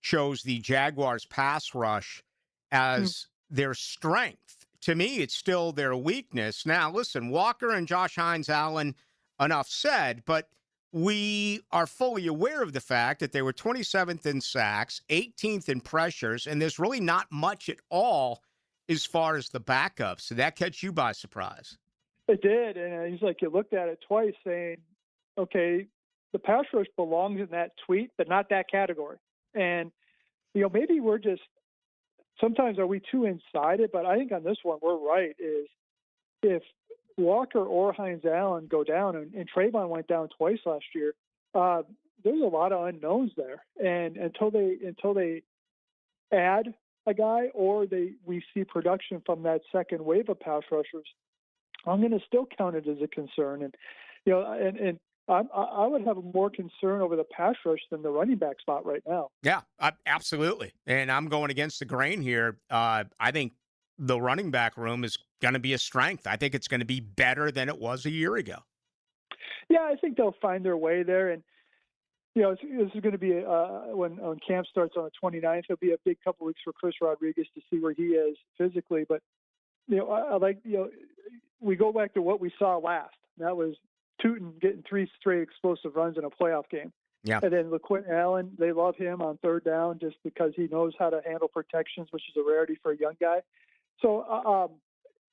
chose the Jaguars pass rush as their strength. To me, it's still their weakness. Now, listen, Walker and Josh Hines-Allen, enough said, but we are fully aware of the fact that they were 27th in sacks, 18th in pressures, and there's really not much at all as far as the backups. Did that catch you by surprise? It did, and he's like, you looked at it twice saying, okay, the pass rush belongs in that tweet, but not that category. And, maybe we're just, sometimes are we too inside it? But I think on this one, we're right, is if Walker or Hines-Allen go down, and Trayvon went down twice last year, there's a lot of unknowns there. And until they add a guy or we see production from that second wave of pass rushers, I'm going to still count it as a concern. And and I would have more concern over the pass rush than the running back spot right now. Yeah, absolutely. And I'm going against the grain here. I think the running back room is going to be a strength. I think it's going to be better than it was a year ago. Yeah, I think they'll find their way there. And, this is going to be when camp starts on the 29th, it'll be a big couple weeks for Chris Rodriguez to see where he is physically. But, I like, we go back to what we saw last. That was Tootin getting 3 straight explosive runs in a playoff game. Yeah. And then LaQuint Allen, they love him on third down just because he knows how to handle protections, which is a rarity for a young guy. So,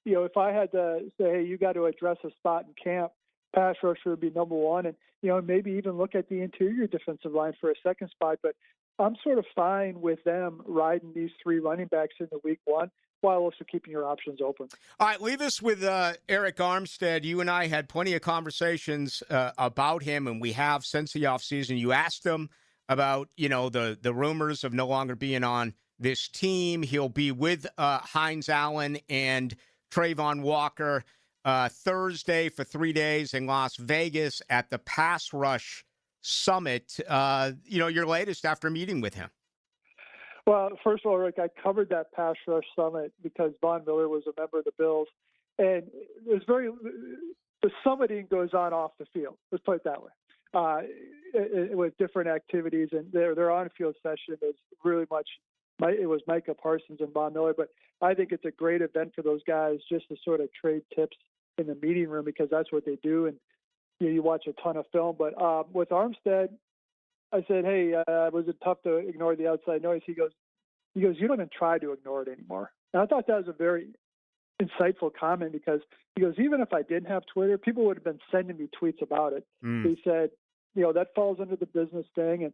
if I had to say, hey, you got to address a spot in camp, pass rusher would be number one. And, maybe even look at the interior defensive line for a second spot. But I'm sort of fine with them riding these 3 running backs into week 1 while also keeping your options open. All right, leave us with Eric Armstead. You and I had plenty of conversations about him, and we have since the offseason. You asked him about, the rumors of no longer being on this team. He'll be with Hines Allen and Trayvon Walker Thursday for 3 days in Las Vegas at the Pass Rush Summit. Your latest after meeting with him. Well, first of all, Rick, I covered that Pass Rush Summit because Von Miller was a member of the Bills. And the summiting goes on off the field. Let's put it that way. With different activities. And their on-field session is really much, it was Micah Parsons and Von Miller. But I think it's a great event for those guys just to sort of trade tips in the meeting room because that's what they do. And you watch a ton of film. But with Armstead, I said, hey, was it tough to ignore the outside noise? He goes, you don't even try to ignore it anymore. And I thought that was a very insightful comment because he goes, even if I didn't have Twitter, people would have been sending me tweets about it. He said, that falls under the business thing.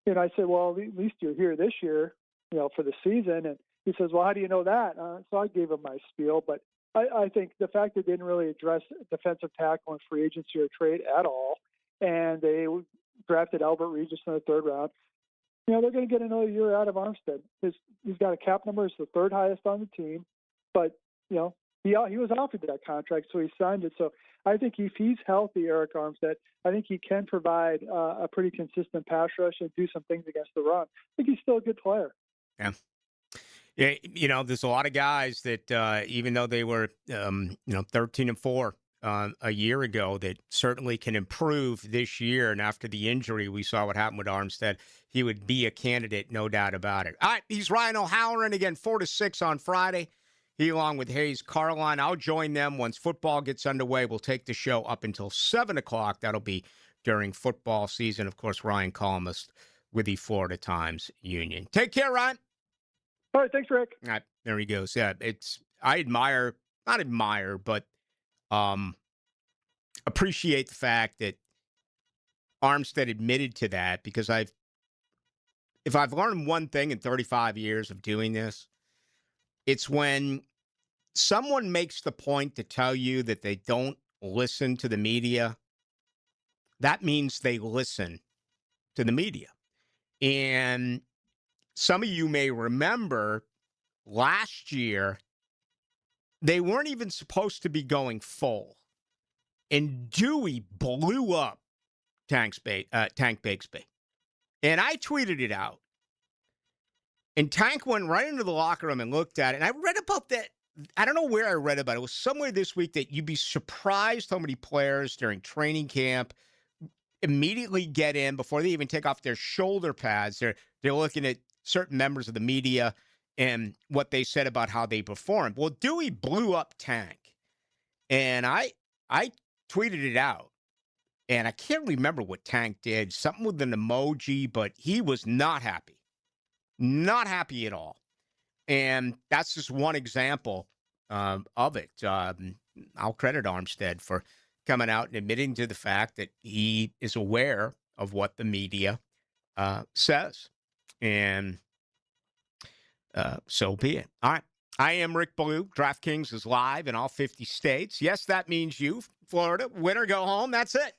And I said, well, at least you're here this year, for the season. And he says, well, how do you know that? So I gave him my spiel. But I think the fact they didn't really address defensive tackle and free agency or trade at all, and they drafted Albert Regis in the 3rd round, they're going to get another year out of Armstead. He's got a cap number, it's the 3rd highest on the team, but he was offered that contract, so he signed it. So I think if he's healthy, Eric Armstead, I think he can provide a pretty consistent pass rush and do some things against the run. I think he's still a good player. Yeah. Yeah, there's a lot of guys that even though they were 13-4 a year ago, that certainly can improve this year. And after the injury, we saw what happened with Armstead. He would be a candidate, no doubt about it. All right, he's Ryan O'Halloran again, 4 to 6 on Friday. He, along with Hayes Carline, I'll join them once football gets underway. We'll take the show up until 7 o'clock. That'll be during football season. Of course, Ryan, columnist with the Florida Times Union. Take care, Ryan. All right, thanks, Rick. All right, there he goes. Yeah, I not admire, but appreciate the fact that Armstead admitted to that, because if I've learned one thing in 35 years of doing this, it's when someone makes the point to tell you that they don't listen to the media, that means they listen to the media. And some of you may remember last year, they weren't even supposed to be going full. And Dewey blew up Tank Bigsby. And I tweeted it out. And Tank went right into the locker room and looked at it. And I read about that. I don't know where I read about it. It was somewhere this week that you'd be surprised how many players during training camp immediately get in before they even take off their shoulder pads. They're looking at certain members of the media and what they said about how they performed. Well, Dewey blew up Tank. And I tweeted it out. And I can't remember what Tank did. Something with an emoji, but he was not happy. Not happy at all. And that's just one example of it. I'll credit Armstead for coming out and admitting to the fact that he is aware of what the media says. And so be it. All right. I am Rick Ballou. DraftKings is live in all 50 states. Yes, that means you, Florida. Win or go home. That's it.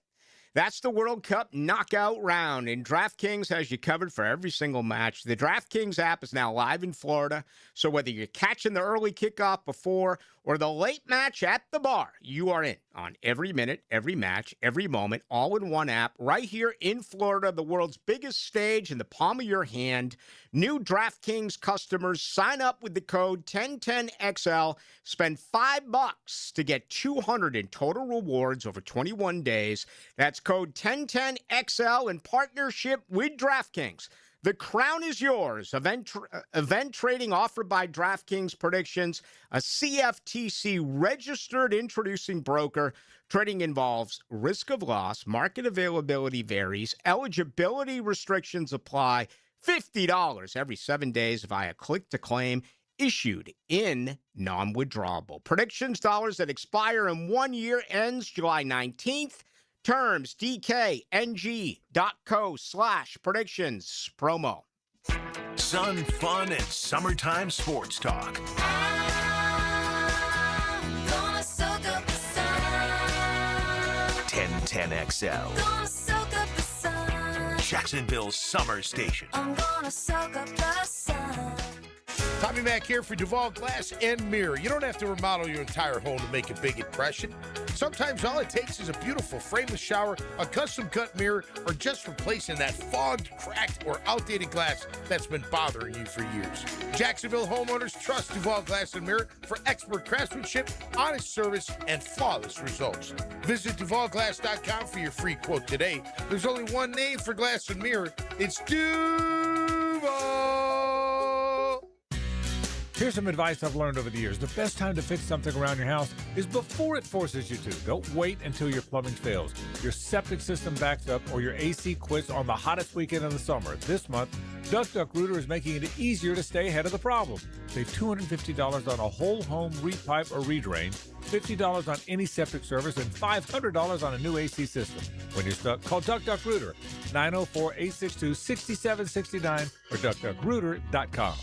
That's the World Cup knockout round, and DraftKings has you covered for every single match. The DraftKings app is now live in Florida, so whether you're catching the early kickoff before or the late match at the bar, you are in on every minute, every match, every moment, all in one app, right here in Florida, the world's biggest stage in the palm of your hand. New DraftKings customers sign up with the code 1010XL, spend $5 to get $200 in total rewards over 21 days. That's code 1010XL in partnership with DraftKings. The crown is yours. Event trading offered by DraftKings Predictions, a CFTC registered introducing broker. Trading involves risk of loss, market availability varies, eligibility restrictions apply. $50 every 7 days via click to claim, issued in non-withdrawable. Predictions dollars that expire in 1 year, ends July 19th. Terms, dkng.co/predictions. Promo. Sun, fun, and summertime sports talk. I'm gonna soak up the sun. 1010XL. Gonna soak up the sun. Jacksonville's summer station. I'm gonna soak up the sun. Tommy Mack here for Duval Glass and Mirror. You don't have to remodel your entire home to make a big impression. Sometimes all it takes is a beautiful frameless shower, a custom-cut mirror, or just replacing that fogged, cracked, or outdated glass that's been bothering you for years. Jacksonville homeowners trust Duval Glass and Mirror for expert craftsmanship, honest service, and flawless results. Visit DuvalGlass.com for your free quote today. There's only one name for glass and mirror. It's Duval. Here's some advice I've learned over the years. The best time to fix something around your house is before it forces you to. Don't wait until your plumbing fails, your septic system backs up, or your AC quits on the hottest weekend of the summer. This month, Duck Rooter is making it easier to stay ahead of the problem. Save $250 on a whole home repipe or redrain, $50 on any septic service, and $500 on a new AC system. When you're stuck, call Duck Rooter, 904-862-6769 or duckduckrooter.com.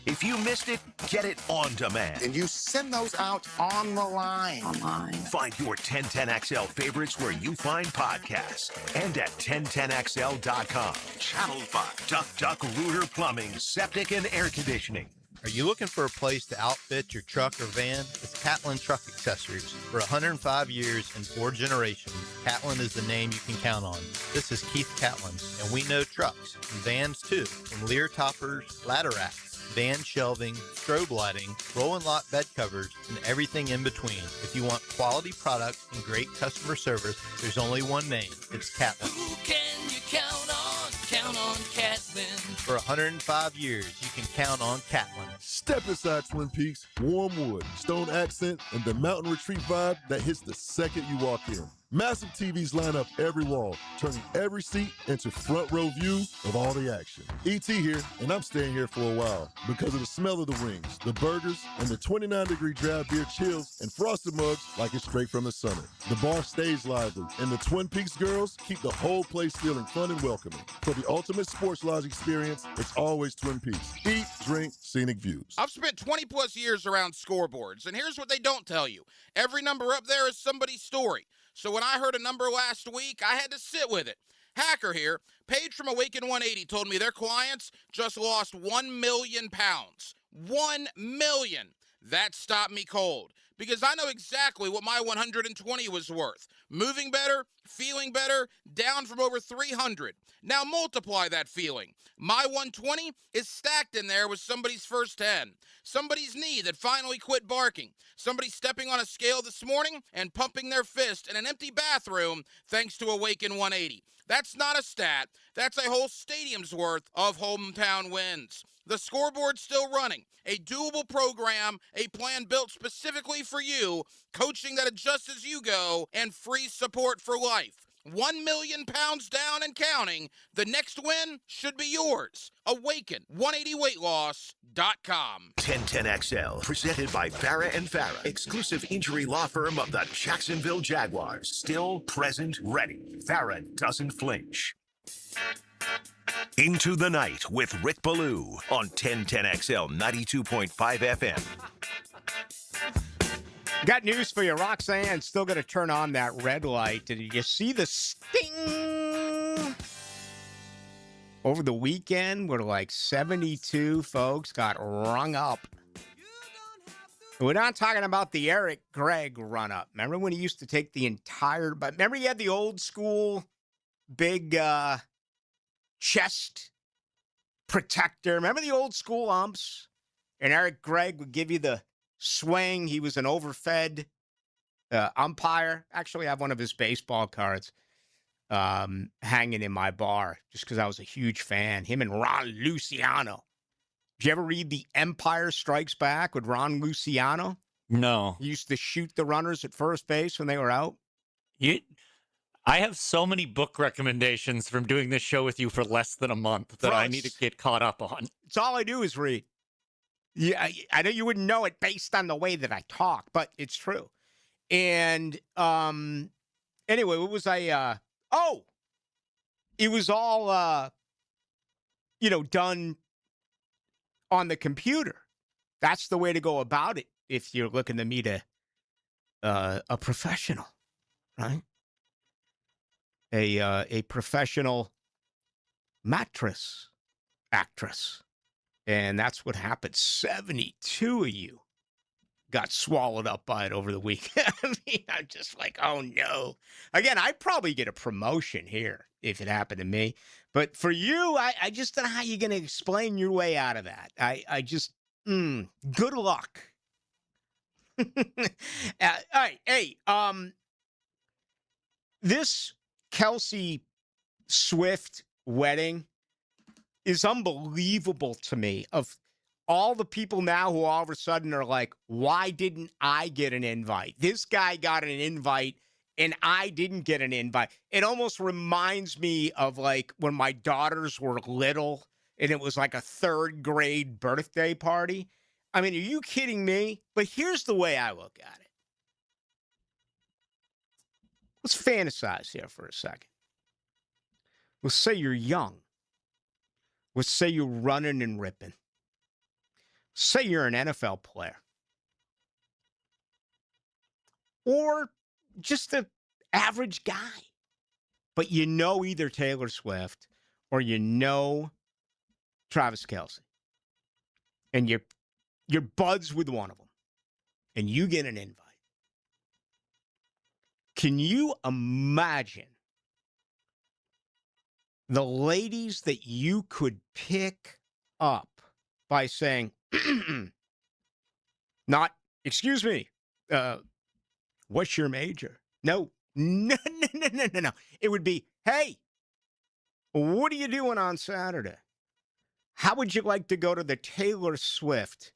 If you missed it, get it on demand. And you send those out on the line. Find your 1010XL favorites where you find podcasts and at 1010XL.com. Channel 5, Duck Rooter Plumbing, Septic and Air Conditioning. Are you looking for a place to outfit your truck or van? It's Catlin Truck Accessories. For 105 years and 4 generations, Catlin is the name you can count on. This is Keith Catlin, and we know trucks and vans too, from Lear toppers, ladder racks, van shelving, strobe lighting, roll and lock bed covers, and everything in between. If you want quality products and great customer service, there's only one name. It's Catlin. Who can you count on? Count on Catlin. For 105 years, you can count on Catlin. Step inside Twin Peaks, warm wood, stone accent, and the mountain retreat vibe that hits the second you walk in. Massive TVs line up every wall, turning every seat into front row view of all the action. ET here, and I'm staying here for a while because of the smell of the wings, the burgers, and the 29-degree draft beer chills and frosted mugs like it's straight from the summer. The bar stays lively, and the Twin Peaks girls keep the whole place feeling fun and welcoming. For the ultimate sports lodge experience, it's always Twin Peaks. Eat, drink, scenic views. I've spent 20-plus years around scoreboards, and here's what they don't tell you. Every number up there is somebody's story. So when I heard a number last week, I had to sit with it. Hacker here, Paige from Awaken 180 told me their clients just lost 1 million pounds. 1 million. That stopped me cold because I know exactly what my 120 was worth. Moving better, feeling better, down from over 300. Now multiply that feeling. My 120 is stacked in there with somebody's first 10. Somebody's knee that finally quit barking. Somebody stepping on a scale this morning and pumping their fist in an empty bathroom thanks to Awaken 180. That's not a stat. That's a whole stadium's worth of hometown wins. The scoreboard's still running. A doable program, a plan built specifically for you, coaching that adjusts as you go, and free support for life. 1 million pounds down and counting. The next win should be yours. Awaken 180weightloss.com. 1010XL, presented by Farah and Farah, exclusive injury law firm of the Jacksonville Jaguars. Still present, ready. Farah doesn't flinch. Into the Night with Rick Ballou on 1010XL 92.5 FM. Got news for you. Roxanne's still going to turn on that red light. Did you see the sting? Over the weekend, where like 72 folks got rung up. We're not talking about the Eric Gregg run-up. Remember when he used to take the entire... But remember he had the old school big chest protector. Remember the old school umps? And Eric Gregg would give you the swing. He was an overfed umpire. Actually, I have one of his baseball cards hanging in my bar just because I was a huge fan. Him and Ron Luciano. Did you ever read The Empire Strikes Back with Ron Luciano? No. He used to shoot the runners at first base when they were out. I have so many book recommendations from doing this show with you for less than a month that I need to get caught up on. It's all I do is read. Yeah, I know you wouldn't know it based on the way that I talk, but it's true. And anyway, what was I? It was all done on the computer. That's the way to go about it if you're looking to meet a professional, right? A professional mattress actress. And that's what happened. 72 of you got swallowed up by it over the weekend. I mean, I'm just like, oh no. Again, I'd probably get a promotion here if it happened to me. But for you, I just don't know how you're going to explain your way out of that. I just, good luck. All right. Hey, this Kelsey Swift wedding is unbelievable to me. Of all the people now who all of a sudden are like, why didn't I get an invite? This guy got an invite and I didn't get an invite. It almost reminds me of like when my daughters were little and it was like a 3rd grade birthday party. I mean, are you kidding me? But here's the way I look at it. Let's fantasize here for a second. Let's say you're young. Let's say you're running and ripping. Say you're an NFL player. Or just an average guy. But you know either Taylor Swift or you know Travis Kelce. And you're buds with one of them. And you get an invite. Can you imagine the ladies that you could pick up by saying, not, excuse me, what's your major? No. It would be, hey, what are you doing on Saturday? How would you like to go to the Taylor Swift?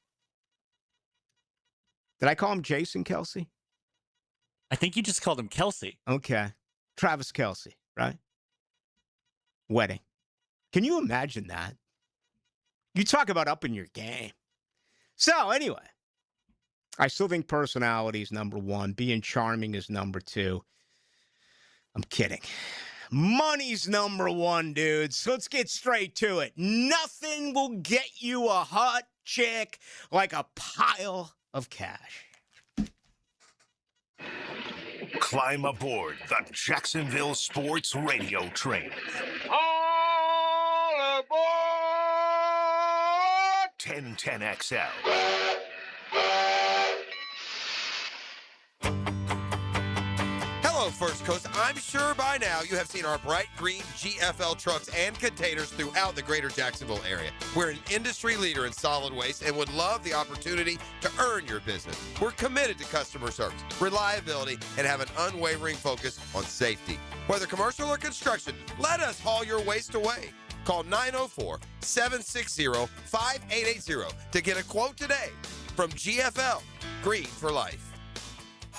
Did I call him Jason Kelce? I think you just called him Kelce. Okay. Travis Kelce, right? Wedding. Can you imagine that? You talk about upping your game. So anyway, I still think personality is number 1. Being charming is number 2. I'm kidding. Money's number 1, dudes. Let's get straight to it. Nothing will get you a hot chick like a pile of cash. Climb aboard the Jacksonville Sports Radio train. All aboard! 1010XL. Hello, First Coast. I'm sure by now you have seen our bright green GFL trucks and containers throughout the greater Jacksonville area. We're an industry leader in solid waste and would love the opportunity to earn your business. We're committed to customer service, reliability, and have an unwavering focus on safety. Whether commercial or construction, let us haul your waste away. Call 904-760-5880 to get a quote today from GFL, Green for Life.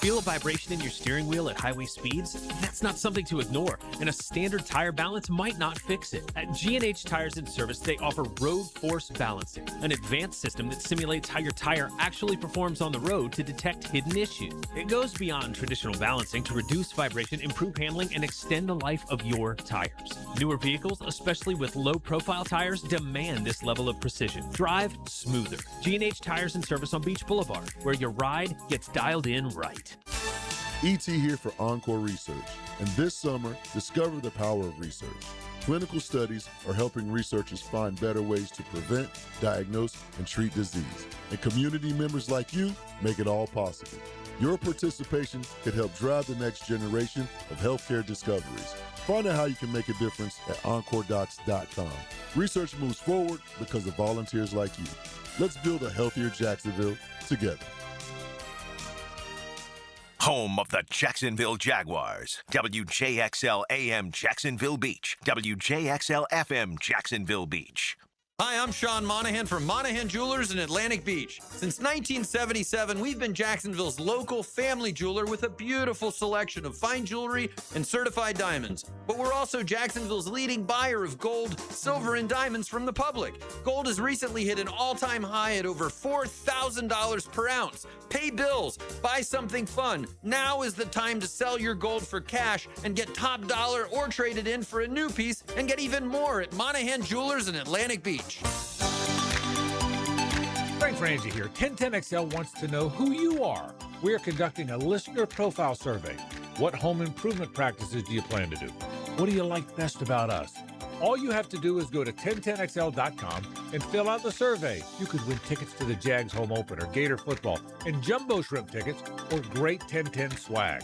Feel a vibration in your steering wheel at highway speeds? That's not something to ignore, and a standard tire balance might not fix it. At G&H Tires and Service, they offer Road Force Balancing, an advanced system that simulates how your tire actually performs on the road to detect hidden issues. It goes beyond traditional balancing to reduce vibration, improve handling, and extend the life of your tires. Newer vehicles, especially with low-profile tires, demand this level of precision. Drive smoother. G&H Tires and Service on Beach Boulevard, where your ride gets dialed in right. ET here for Encore Research. And this summer, discover the power of research. Clinical studies are helping researchers find better ways to prevent, diagnose, and treat disease. And community members like you make it all possible. Your participation could help drive the next generation of healthcare discoveries. Find out how you can make a difference at EncoreDocs.com. Research moves forward because of volunteers like you. Let's build a healthier Jacksonville together. Home of the Jacksonville Jaguars. WJXL AM Jacksonville Beach. WJXL FM Jacksonville Beach. Hi, I'm Sean Monahan from Monahan Jewelers in Atlantic Beach. Since 1977, we've been Jacksonville's local family jeweler with a beautiful selection of fine jewelry and certified diamonds. But we're also Jacksonville's leading buyer of gold, silver, and diamonds from the public. Gold has recently hit an all-time high at over $4,000 per ounce. Pay bills, buy something fun. Now is the time to sell your gold for cash and get top dollar or trade it in for a new piece and get even more at Monahan Jewelers in Atlantic Beach. Frank Frangie here. 1010XL wants to know who you are. We are conducting a listener profile survey. What home improvement practices do you plan to do? What do you like best about us? All you have to do is go to 1010XL.com and fill out the survey. You could win tickets to the Jags home opener, Gator football, and Jumbo Shrimp tickets, or great 1010 swag.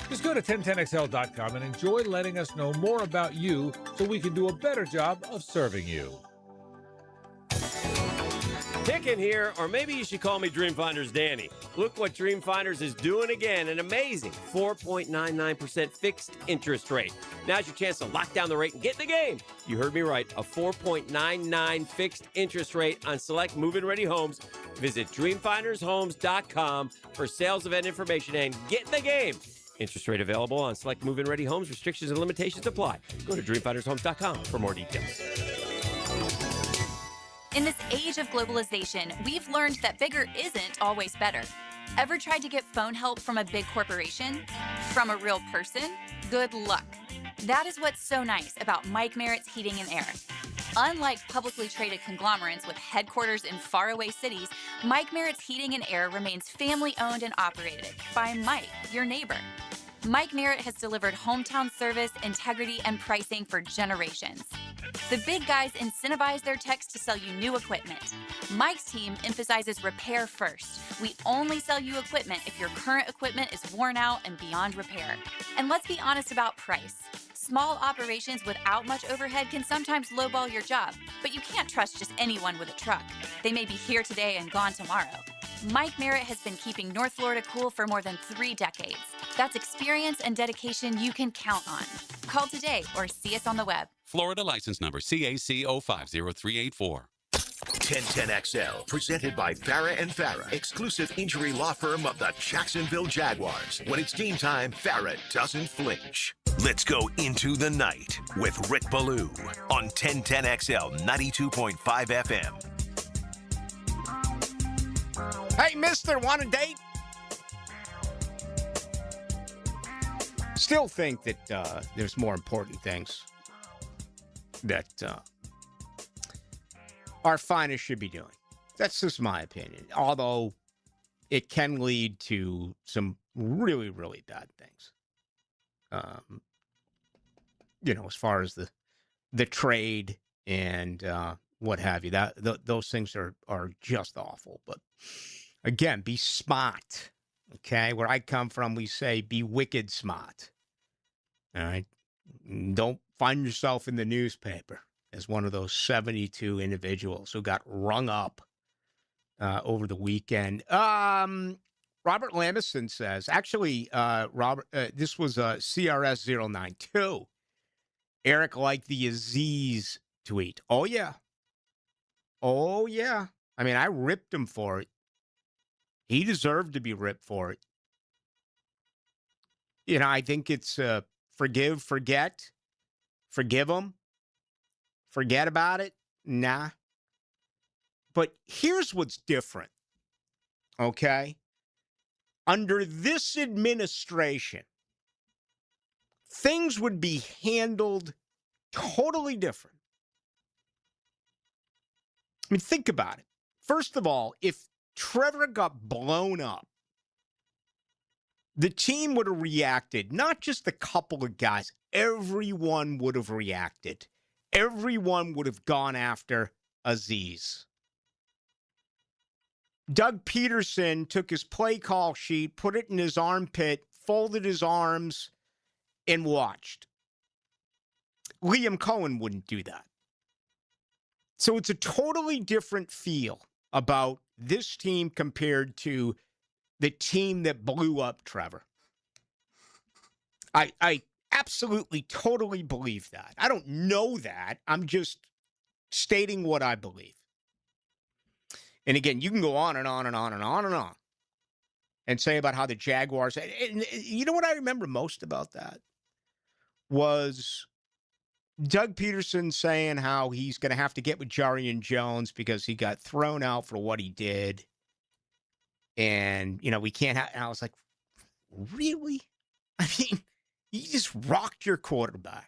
Just go to 1010XL.com and enjoy letting us know more about you so we can do a better job of serving you. Picking here, or maybe you should call me Dreamfinders Danny. Look what Dreamfinders is doing again, an amazing 4.99% fixed interest rate. Now's your chance to lock down the rate and get in the game. You heard me right, a 4.99 fixed interest rate on select move-in ready homes. Visit dreamfindershomes.com for sales event information and get in the game. Interest rate available on select move-in ready homes. Restrictions and limitations apply. Go to dreamfindershomes.com for more details. In this age of globalization, we've learned that bigger isn't always better. Ever tried to get phone help from a big corporation? From a real person? Good luck. That is what's so nice about Mike Merritt's Heating and Air. Unlike publicly traded conglomerates with headquarters in faraway cities, Mike Merritt's Heating and Air remains family-owned and operated by Mike, your neighbor. Mike Merritt has delivered hometown service, integrity, and pricing for generations. The big guys incentivize their techs to sell you new equipment. Mike's team emphasizes repair first. We only sell you equipment if your current equipment is worn out and beyond repair. And let's be honest about price. Small operations without much overhead can sometimes lowball your job, but you can't trust just anyone with a truck. They may be here today and gone tomorrow. Mike Merritt has been keeping North Florida cool for more than 3 decades. That's experience and dedication you can count on. Call today or see us on the web. Florida license number CAC 050384. 1010XL, presented by Farah and Farah, exclusive injury law firm of the Jacksonville Jaguars. When it's game time, Farah doesn't flinch. Let's go into the night with Rick Ballou on 1010XL 92.5 FM. Hey, mister, want a date? Still think that there's more important things that our finest should be doing. That's just my opinion. Although it can lead to some really, really bad things. As far as the trade and what have you. Those things are just awful. But again, be smart. Okay? Where I come from, we say be wicked smart. All right? Don't find yourself in the newspaper as one of those 72 individuals who got rung up over the weekend. Robert Lamison says, actually, Robert, this was CRS 092. Eric liked the Aziz tweet. Oh, yeah. Oh, yeah. I mean, I ripped him for it. He deserved to be ripped for it. I think it's forgive, forget, forgive them, forget about it. Nah. But here's what's different, okay? Under this administration, things would be handled totally different. I mean, think about it. First of all, if Trevor got blown up, the team would have reacted, not just a couple of guys. Everyone would have reacted. Everyone would have gone after Aziz. Doug Peterson took his play call sheet, put it in his armpit, folded his arms, and watched. Liam Cohen wouldn't do that. So it's a totally different feel about this team compared to the team that blew up Trevor. I absolutely, totally believe that. I don't know that. I'm just stating what I believe. And again, you can go on and on and on and on and on and say about how the Jaguars, and you know what I remember most about that was Doug Peterson saying how he's going to have to get with Jarian Jones because he got thrown out for what he did. And, we can't have, and I was like, really? I mean, you just rocked your quarterback.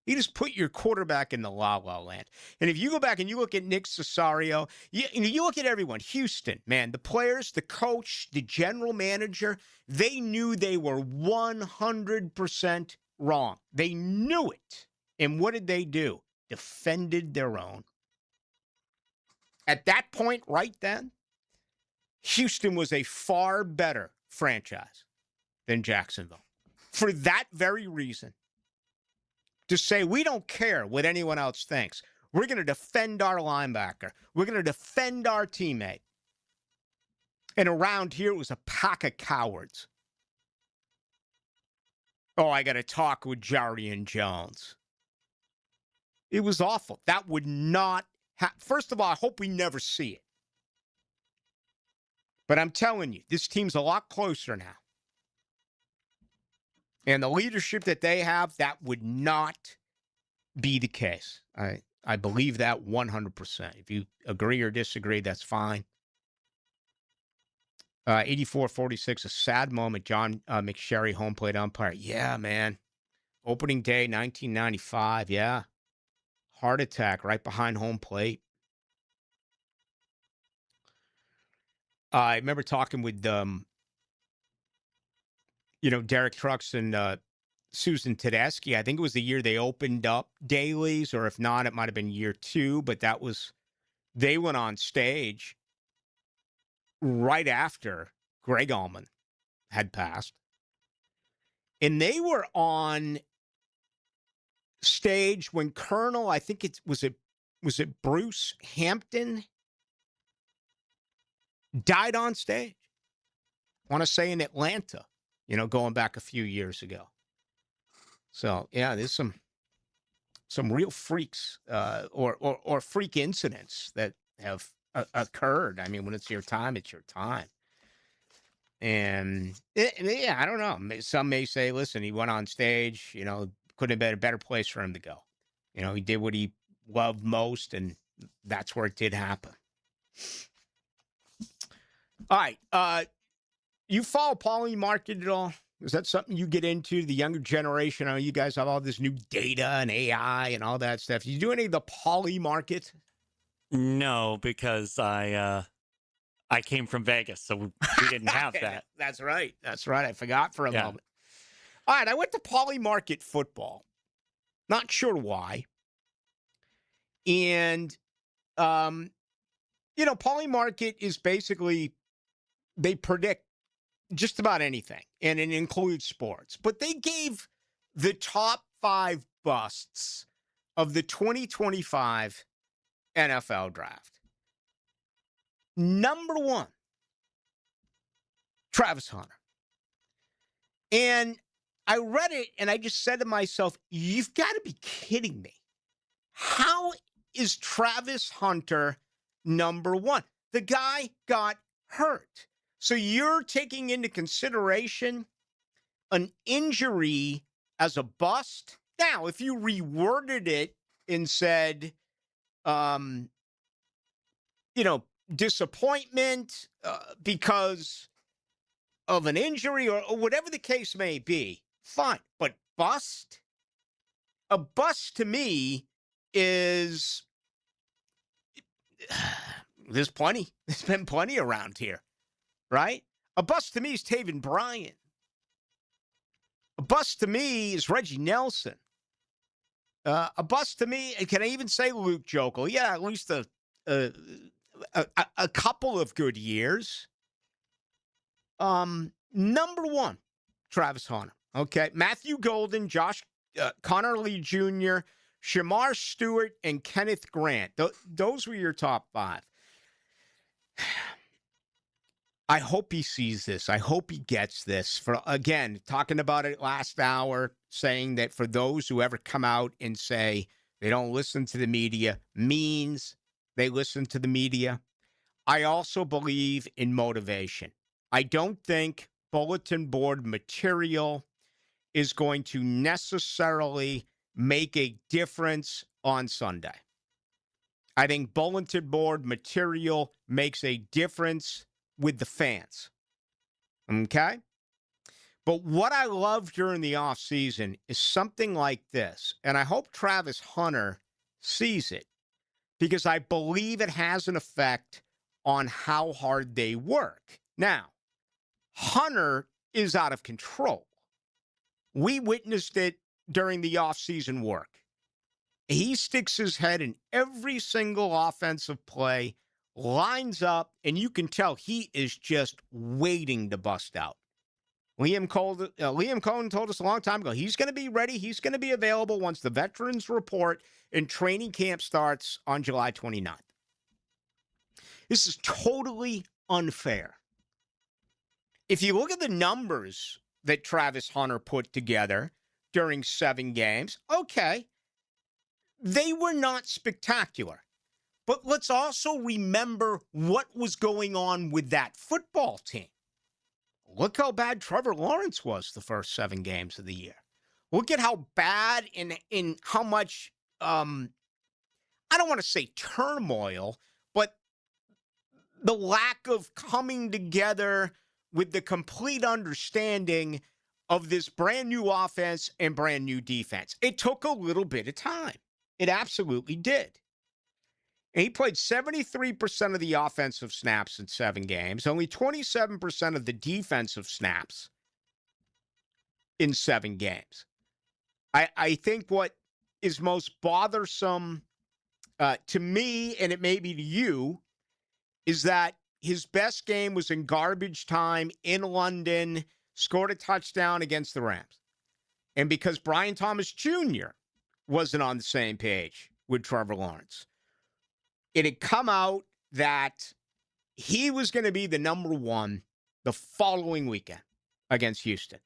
You just put your quarterback in the la-la land. And if you go back and you look at Nick Cesario, you look at everyone. Houston, man, the players, the coach, the general manager, they knew they were 100% wrong. They knew it. And what did they do? Defended their own. At that point, right then, Houston was a far better franchise than Jacksonville. For that very reason. To say, we don't care what anyone else thinks. We're going to defend our linebacker. We're going to defend our teammate. And around here, it was a pack of cowards. Oh, I got to talk with Jarian Jones. It was awful. That would not first of all, I hope we never see it. But I'm telling you, this team's a lot closer now. And the leadership that they have, that would not be the case. I believe that 100%. If you agree or disagree, that's fine. 84-46, a sad moment. John McSherry, home plate umpire. Yeah, man. Opening day, 1995. Yeah. Heart attack right behind home plate. I remember talking with Derek Trucks and Susan Tedeschi. I think it was the year they opened up dailies, or if not, it might have been year 2, but they went on stage right after Greg Allman had passed. And they were on stage when Colonel, I think was it Bruce Hampton died on stage. I want to say in Atlanta, going back a few years ago. So, yeah, there's some real freaks or freak incidents that have occurred. I mean, when it's your time, it's your time. And, I don't know. Some may say, listen, he went on stage, couldn't have been a better place for him to go. He did what he loved most, and that's where it did happen. All right. You follow Poly Market at all? Is that something you get into, the younger generation? I know you guys have all this new data and AI and all that stuff. You do any of the Poly Market? No, because I came from Vegas, so we didn't have that. That's right. I forgot for a moment. All right, I went to Poly Market football. Not sure why. And, Poly Market is basically, they predict just about anything, and it includes sports. But they gave the top 5 busts of the 2025 NFL draft. Number 1, Travis Hunter. And I read it, and I just said to myself, you've got to be kidding me. How is Travis Hunter number 1? The guy got hurt. So you're taking into consideration an injury as a bust. Now, if you reworded it and said, disappointment because of an injury or whatever the case may be, fine. But bust? A bust to me is there's plenty. There's been plenty around here, right? A bust to me is Taven Bryan. A bust to me is Reggie Nelson. A bust to me, can I even say Luke Jokel? Yeah, at least a couple of good years. Number one, Travis Hunter. Okay, Matthew Golden, Connor Lee Jr., Shamar Stewart, and Kenneth Grant. Those were your top five. I hope he sees this. I hope he gets this. For again, talking about it last hour, saying that for those who ever come out and say they don't listen to the media, means they listen to the media. I also believe in motivation. I don't think bulletin board material is going to necessarily make a difference on Sunday. I think bulletin board material makes a difference with the fans. Okay? But what I love during the offseason is something like this. And I hope Travis Hunter sees it because I believe it has an effect on how hard they work. Now, Hunter is out of control. We witnessed it during the offseason work. He sticks his head in every single offensive play, lines up, and you can tell he is just waiting to bust out. Liam Cohen told us a long time ago, he's going to be ready. He's going to be available once the veterans report and training camp starts on July 29th. This is totally unfair. If you look at the numbers that Travis Hunter put together during 7 games, okay, they were not spectacular. But let's also remember what was going on with that football team. Look how bad Trevor Lawrence was the first 7 games of the year. Look at how bad in how much, I don't want to say turmoil, but the lack of coming together with the complete understanding of this brand new offense and brand new defense. It took a little bit of time. It absolutely did. And he played 73% of the offensive snaps in 7 games, only 27% of the defensive snaps in 7 games. I think what is most bothersome to me, and it may be to you, is that his best game was in garbage time in London, scored a touchdown against the Rams. And because Brian Thomas Jr. wasn't on the same page with Trevor Lawrence, it had come out that he was going to be the number 1 the following weekend against Houston.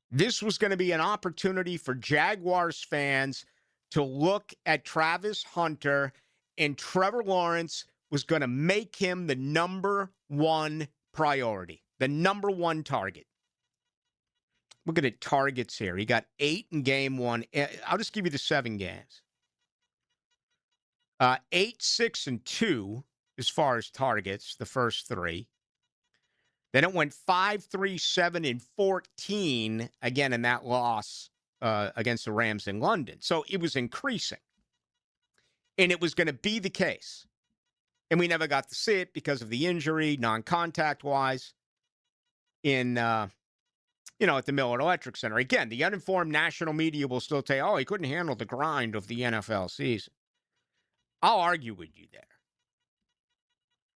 This was going to be an opportunity for Jaguars fans to look at Travis Hunter, and Trevor Lawrence was going to make him the number 1 priority, the number 1 target. Look at the targets here. He got 8 in game 1. I'll just give you the 7 games. 8, 6, and 2 as far as targets, the first 3. Then it went 5, 3, 7, and 14, again, in that loss against the Rams in London. So it was increasing. And it was going to be the case. And we never got to see it because of the injury, non-contact-wise, in, at the Miller Electric Center. Again, the uninformed national media will still tell you, he couldn't handle the grind of the NFL season. I'll argue with you there.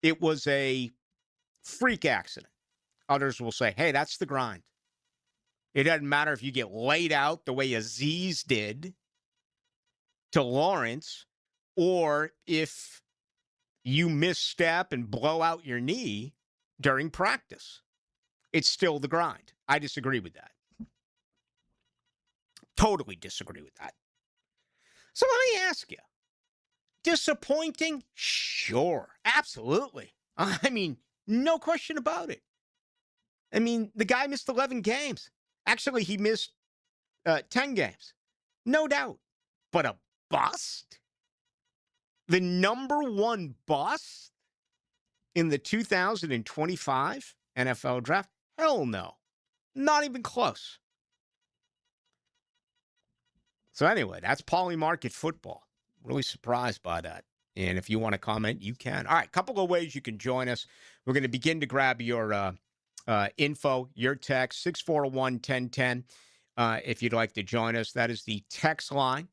It was a freak accident. Others will say, hey, that's the grind. It doesn't matter if you get laid out the way Aziz did to Lawrence, or if you misstep and blow out your knee during practice. It's still the grind. I disagree with that. Totally disagree with that. So let me ask you, disappointing? Sure. Absolutely. I mean, no question about it. I mean, the guy missed 11 games. Actually, he missed 10 games. No doubt. But a bust? The number one bust in the 2025 NFL draft? Hell no. Not even close. So anyway, that's Polymarket Football. Really surprised by that. And if you want to comment, you can. All right, couple of ways you can join us. We're going to begin to grab your info, your text, 641-1010. If you'd like to join us, that is the text line.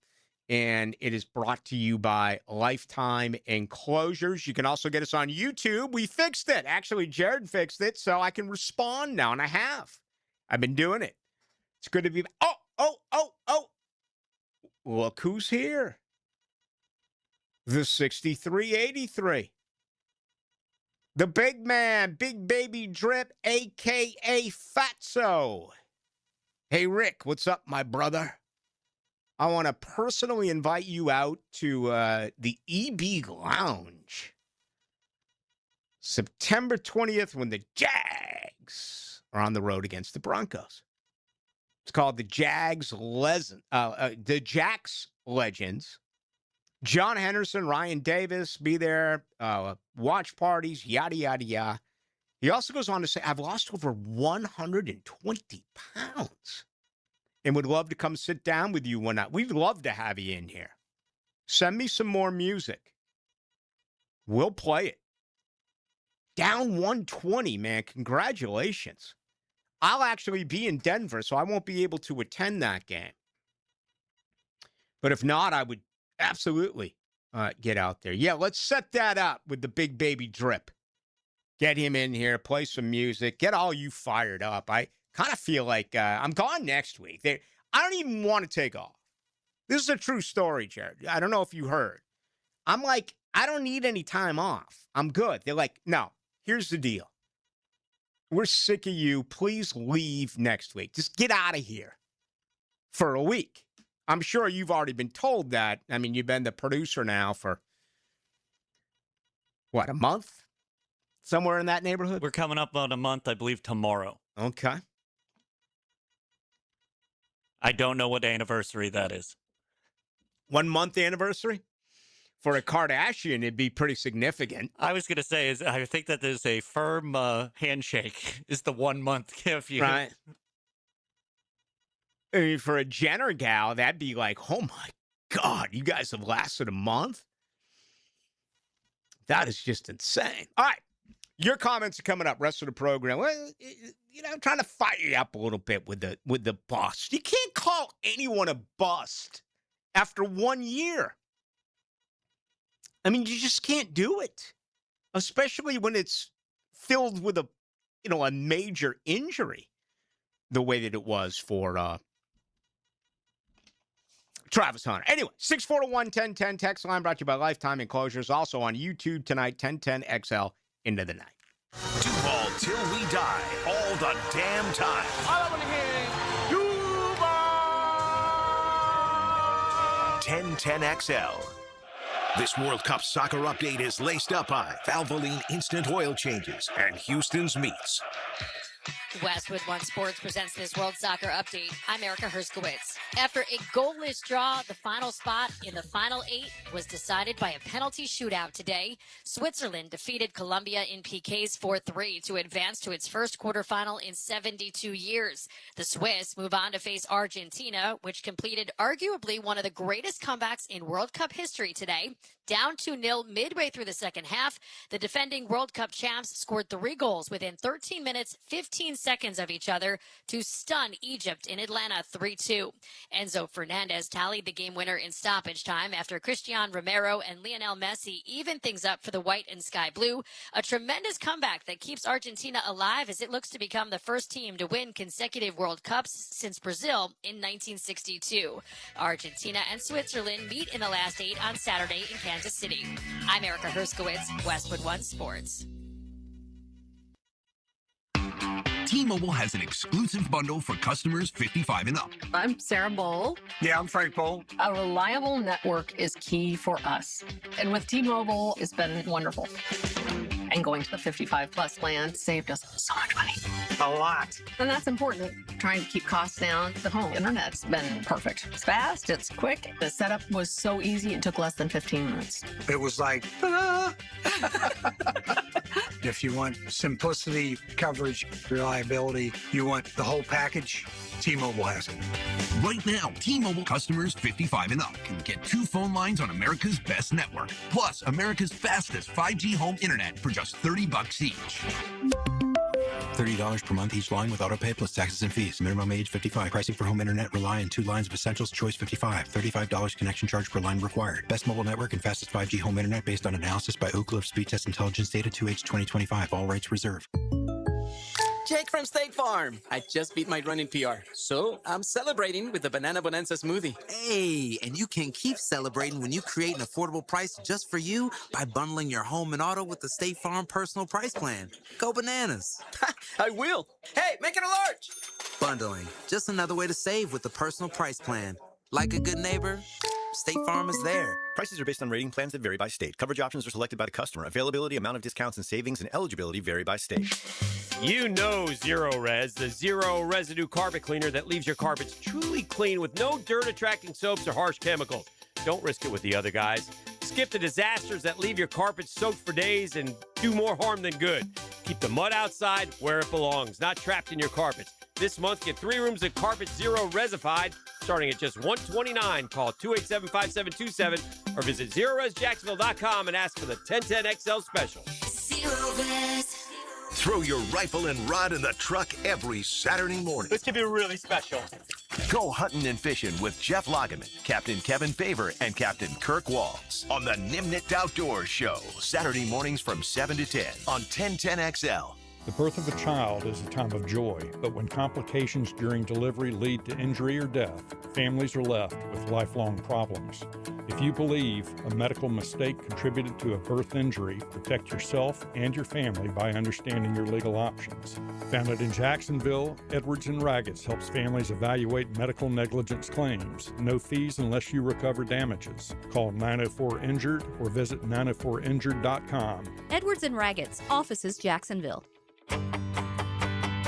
And it is brought to you by Lifetime Enclosures. You can also get us on YouTube. We fixed it. Actually, Jared fixed it, so I can respond now, and I have. I've been doing it. It's good to be... Oh! Look who's here. The 6383. The big man, Big Baby Drip, a.k.a. Fatso. Hey, Rick, what's up, my brother? I want to personally invite you out to the EB Lounge. September 20th when the Jags are on the road against the Broncos. It's called the Jags Legends. John Henderson, Ryan Davis, be there, watch parties, yada, yada, yada. He also goes on to say, I've lost over 120 pounds and would love to come sit down with you one night. We'd love to have you in here. Send me some more music. We'll play it. Down 120, man. Congratulations. I'll actually be in Denver, so I won't be able to attend that game. But if not, I would absolutely get out there. Yeah, let's set that up with the Big Baby Drip. Get him in here, play some music, get all you fired up. I kind of feel like I'm gone next week. I don't even want to take off. This is a true story, Jared. I don't know if you heard. I'm like, I don't need any time off. I'm good. They're like, no, here's the deal. We're sick of you. Please leave next week. Just get out of here for a week. I'm sure you've already been told that. I mean, you've been the producer now for, what, a month? Somewhere in that neighborhood? We're coming up on a month, I believe, tomorrow. Okay. I don't know what anniversary that is. 1 month anniversary? For a Kardashian, it'd be pretty significant. I was going to say, I think that there's a firm handshake is the 1 month gift. Right. I mean, for a Jenner gal, that'd be like, oh my God, you guys have lasted a month? That is just insane. All right. Your comments are coming up. Rest of the program. Well, you know, I'm trying to fire you up a little bit with the bust. You can't call anyone a bust after 1 year. I mean, you just can't do it, especially when it's filled with a major injury, the way that it was for Travis Hunter. Anyway, 641-1010 text line brought to you by Lifetime Enclosures. Also on YouTube tonight, 1010XL into the night. Duval till we die, all the damn time. All I want to hear is 1010XL. This World Cup soccer update is laced up by Valvoline Instant Oil Changes and Houston's Meats. Westwood One Sports presents this World Soccer Update. I'm Erica Herskowitz. After a goalless draw, the final spot in the Final Eight was decided by a penalty shootout today. Switzerland defeated Colombia in PKs 4-3 to advance to its first quarterfinal in 72 years. The Swiss move on to face Argentina, which completed arguably one of the greatest comebacks in World Cup history today. Down 2-0 midway through the second half, the defending World Cup champs scored 3 goals within 13 minutes, 15 seconds of each other to stun Egypt in Atlanta 3-2. Enzo Fernandez tallied the game winner in stoppage time after Cristiano Romero and Lionel Messi evened things up for the white and sky blue. A tremendous comeback that keeps Argentina alive as it looks to become the first team to win consecutive World Cups since Brazil in 1962. Argentina and Switzerland meet in the last 8 on Saturday in Kansas City. I'm Erica Herskowitz, Westwood One Sports. T-Mobile has an exclusive bundle for customers 55 and up. I'm Sarah Bowl. Yeah, I'm Frank Bowl. A reliable network is key for us. And with T-Mobile, it's been wonderful. And going to the 55 plus plan saved us so much money. A lot. And that's important. Trying to keep costs down. The home internet's been perfect. It's fast, it's quick. The setup was so easy, it took less than 15 minutes. It was like, ta-da! If you want simplicity, coverage, reliability, you want the whole package, T-Mobile has it. Right now, T-Mobile customers 55 and up can get 2 phone lines on America's best network, plus America's fastest 5G home internet for just $30 each. $30 per month each line with autopay plus taxes and fees. Minimum age 55. Pricing for home internet rely on 2 lines of Essentials. Choice 55. $35 connection charge per line required. Best mobile network and fastest 5G home internet based on analysis by Ookla of Speed Test Intelligence data 2H 2025. All rights reserved. Jake from State Farm. I just beat my running PR, so I'm celebrating with the Banana Bonanza smoothie. Hey, and you can keep celebrating when you create an affordable price just for you by bundling your home and auto with the State Farm Personal Price Plan. Go bananas. I will. Hey, make it a large. Bundling, just another way to save with the Personal Price Plan. Like a good neighbor, State Farm is there. Prices are based on rating plans that vary by state. Coverage options are selected by the customer. Availability, amount of discounts and savings, and eligibility vary by state. You know Zero Res, the zero residue carpet cleaner that leaves your carpets truly clean with no dirt-attracting soaps or harsh chemicals. Don't risk it with the other guys. Skip the disasters that leave your carpet soaked for days and do more harm than good. Keep the mud outside where it belongs, not trapped in your carpets. This month, get 3 rooms of Carpet Zero Resified, starting at just $129. Call 287-5727 or visit ZeroResJacksonville.com and ask for the 1010XL special. Zero Res. Throw your rifle and rod in the truck every Saturday morning. This could be really special. Go hunting and fishing with Jeff Lageman, Captain Kevin Favor, and Captain Kirk Walls on the Nimnit Outdoors Show. Saturday mornings from 7 to 10 on 1010XL. The birth of a child is a time of joy, but when complications during delivery lead to injury or death, families are left with lifelong problems. If you believe a medical mistake contributed to a birth injury, protect yourself and your family by understanding your legal options. Founded in Jacksonville, Edwards & Ragatz helps families evaluate medical negligence claims. No fees unless you recover damages. Call 904-INJURED or visit 904injured.com. Edwards & Ragatz, offices Jacksonville.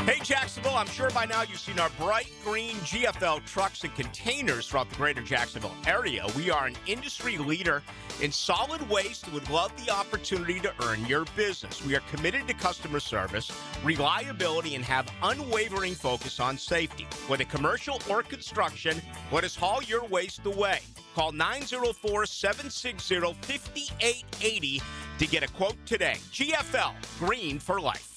Hey Jacksonville, I'm sure by now you've seen our bright green GFL trucks and containers throughout the greater Jacksonville area. We are an industry leader in solid waste and would love the opportunity to earn your business. We are committed to customer service, reliability, and have unwavering focus on safety. Whether commercial or construction, let us haul your waste away. Call 904-760-5880 to get a quote today. GFL, green for life.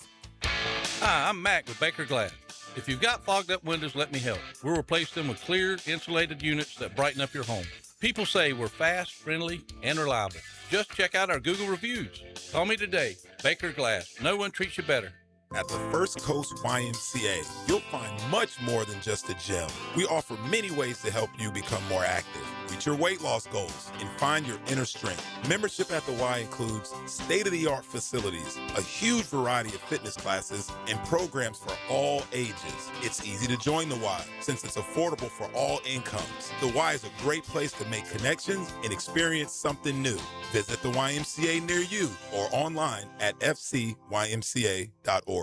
Hi, I'm Mac with Baker Glass. If you've got fogged up windows, let me help. We'll replace them with clear, insulated units that brighten up your home. People say we're fast, friendly, and reliable. Just check out our Google reviews. Call me today. Baker Glass. No one treats you better. At the First Coast YMCA, you'll find much more than just a gym. We offer many ways to help you become more active, reach your weight loss goals, and find your inner strength. Membership at the Y includes state-of-the-art facilities, a huge variety of fitness classes, and programs for all ages. It's easy to join the Y since it's affordable for all incomes. The Y is a great place to make connections and experience something new. Visit the YMCA near you or online at fcymca.org.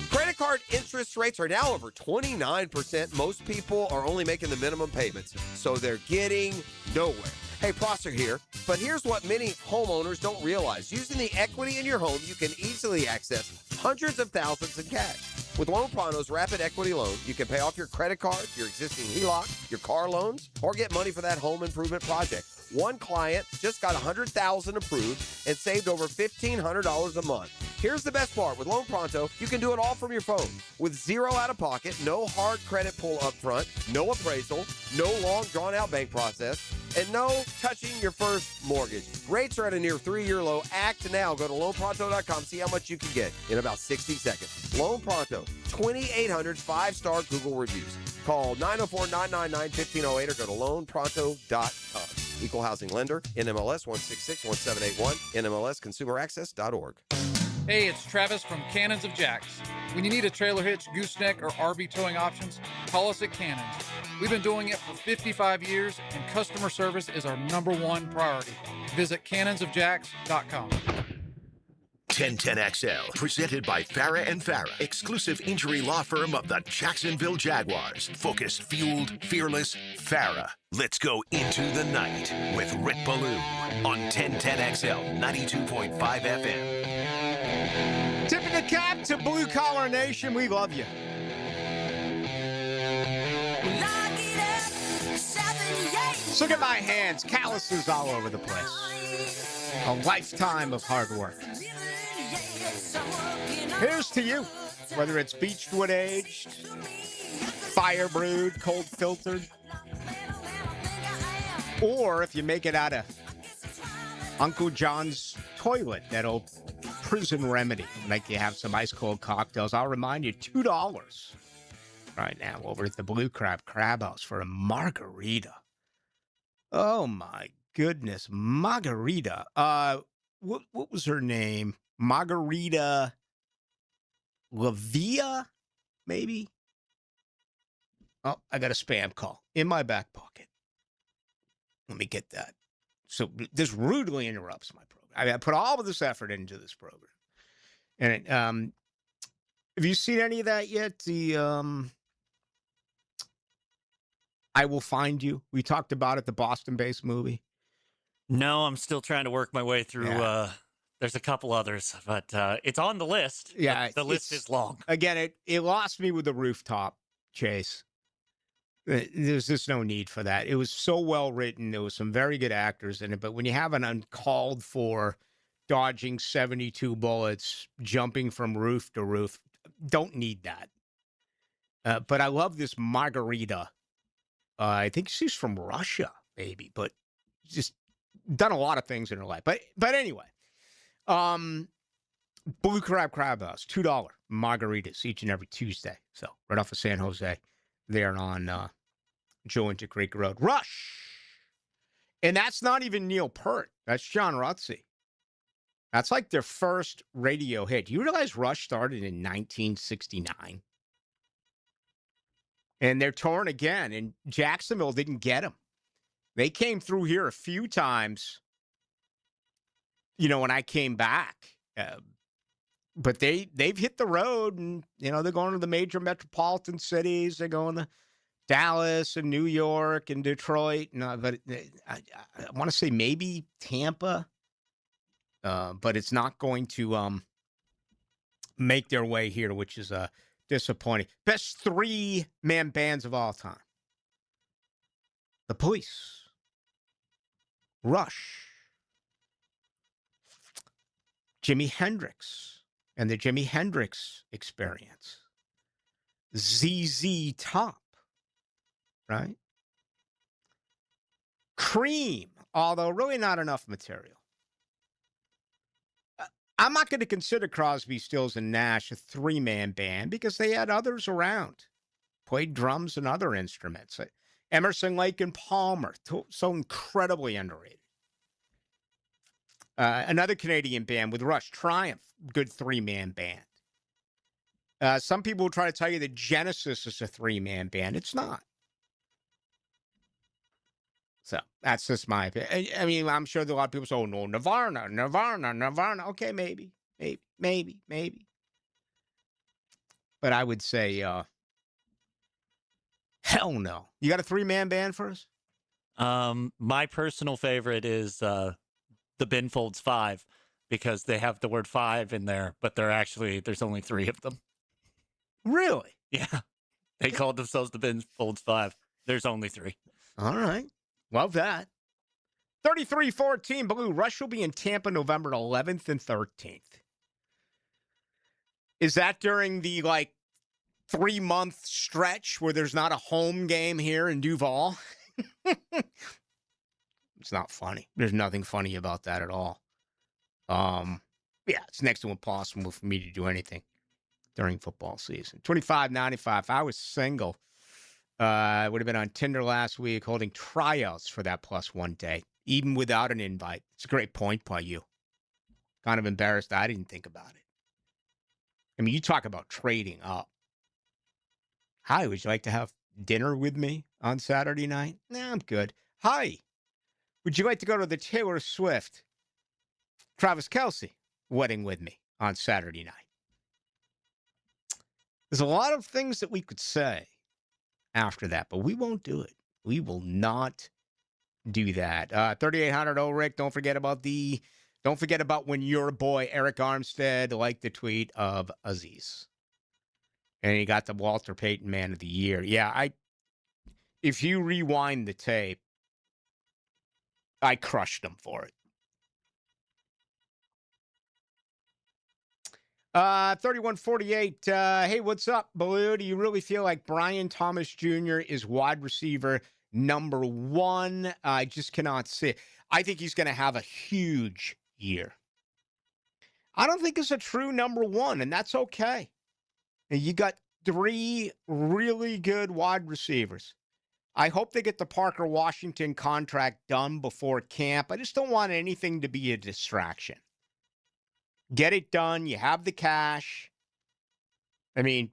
Credit card interest rates are now over 29%. Most people are only making the minimum payments, so they're getting nowhere. Hey, Prosser here, but here's what many homeowners don't realize. Using the equity in your home, you can easily access hundreds of thousands in cash. With Loan Pronto's Rapid Equity Loan, you can pay off your credit card, your existing HELOC, your car loans, or get money for that home improvement project. One client just got $100,000 approved and saved over $1,500 a month. Here's the best part. With Loan Pronto, you can do it all from your phone. With zero out-of-pocket, no hard credit pull up front, no appraisal, no long drawn-out bank process, and no touching your first mortgage. Rates are at a near 3-year low. Act now. Go to loanpronto.com. See how much you can get in about 60 seconds. Loan Pronto, 2,800 5-star Google reviews. Call 904-999-1508 or go to loanpronto.com. Equal housing lender, NMLS 1661781, NMLSconsumeraccess.org. Hey, it's Travis from Cannons of Jacks. When you need a trailer hitch, gooseneck, or RV towing options, call us at Cannons. We've been doing it for 55 years, and customer service is our #1 priority. Visit cannonsofjacks.com. 1010XL, presented by Farah and Farah, exclusive injury law firm of the Jacksonville Jaguars. Focused, fueled, fearless, Farah. Let's go into the night with Rick Ballou on 1010XL 92.5 FM. Tipping the cap to Blue Collar Nation. We love you. Look at my hands. Calluses all over the place. A lifetime of hard work. Here's to you. Whether it's Beechwood aged, fire brewed, cold filtered, or if you make it out of Uncle John's toilet, that old prison remedy, like you have some ice cold cocktails. I'll remind you, $2 right now over at the Blue Crab House for a margarita. Oh my goodness, margarita. What was her name? Margarita Lavia, maybe? Oh, I got a spam call in my back pocket. Let me get that. So this rudely interrupts my program. I mean, I put all of this effort into this program. And it, have you seen any of that yet? The I Will Find You. We talked about it, the Boston-based movie. No, I'm still trying to work my way through. Yeah. There's a couple others, but it's on the list. Yeah, The list is long. Again, it lost me with the rooftop chase. There's just no need for that. It was so well written. There was some very good actors in it, but when you have an uncalled for dodging 72 bullets, jumping from roof to roof, don't need that. But I love this Margarita. I think she's from Russia, maybe, but just done a lot of things in her life. But anyway, Blue Crab House, $2 margaritas each and every Tuesday. So right off of San Jose, there on Jointed Creek Road. Rush, and that's not even Neil Peart. That's John Rutsey. That's like their first radio hit. Do you realize Rush started in 1969? And they're touring again, and Jacksonville didn't get them. They came through here a few times, when I came back. But they've hit the road, and, they're going to the major metropolitan cities. They're going to Dallas and New York and Detroit. But I want to say maybe Tampa. But it's not going to make their way here, which is disappointing. Best 3-man bands of all time. The Police. Rush. Jimi Hendrix and the Jimi Hendrix Experience. ZZ Top. Right? Cream, although really not enough material. I'm not going to consider Crosby, Stills, and Nash a 3-man band because they had others around. Played drums and other instruments. Emerson, Lake, and Palmer. So incredibly underrated. Another Canadian band with Rush, Triumph. Good 3-man band. Some people will try to tell you that Genesis is a 3-man band. It's not. So that's just my opinion. I mean, I'm sure there are a lot of people say, oh, no, Nirvana. Okay, maybe. But I would say, hell no. You got a 3-man band for us? My personal favorite is the Binfolds 5 because they have the word 5 in there, but there's only 3 of them. Really? Yeah. They called themselves the Binfolds 5. There's only 3. All right. Love that. 33-14 Blue. Rush will be in Tampa November 11th and 13th. Is that during the 3-month stretch where there's not a home game here in Duval? It's not funny. There's nothing funny about that at all. Yeah, it's next to impossible for me to do anything during football season. 25.95. If I was single, I would have been on Tinder last week holding tryouts for that +1 date, even without an invite. It's a great point by you. Kind of embarrassed I didn't think about it. I mean, you talk about trading up. Hi, would you like to have dinner with me on Saturday night? Nah, I'm good. Hi, would you like to go to the Taylor Swift, Travis Kelce wedding with me on Saturday night? There's a lot of things that we could say after that, but we won't do it. We will not do that. 3800 Rick. Don't forget about when your boy Eric Armstead liked the tweet of Aziz. And he got the Walter Payton Man of the Year. Yeah, if you rewind the tape, I crushed him for it. 3148. Hey, what's up, Ballou? Do you really feel like Brian Thomas Jr. is wide receiver number one? I just cannot see it. I think he's going to have a huge year. I don't think it's a true number one, and that's okay. You got 3 really good wide receivers. I hope they get the Parker Washington contract done before camp. I just don't want anything to be a distraction. Get it done. You have the cash. I mean,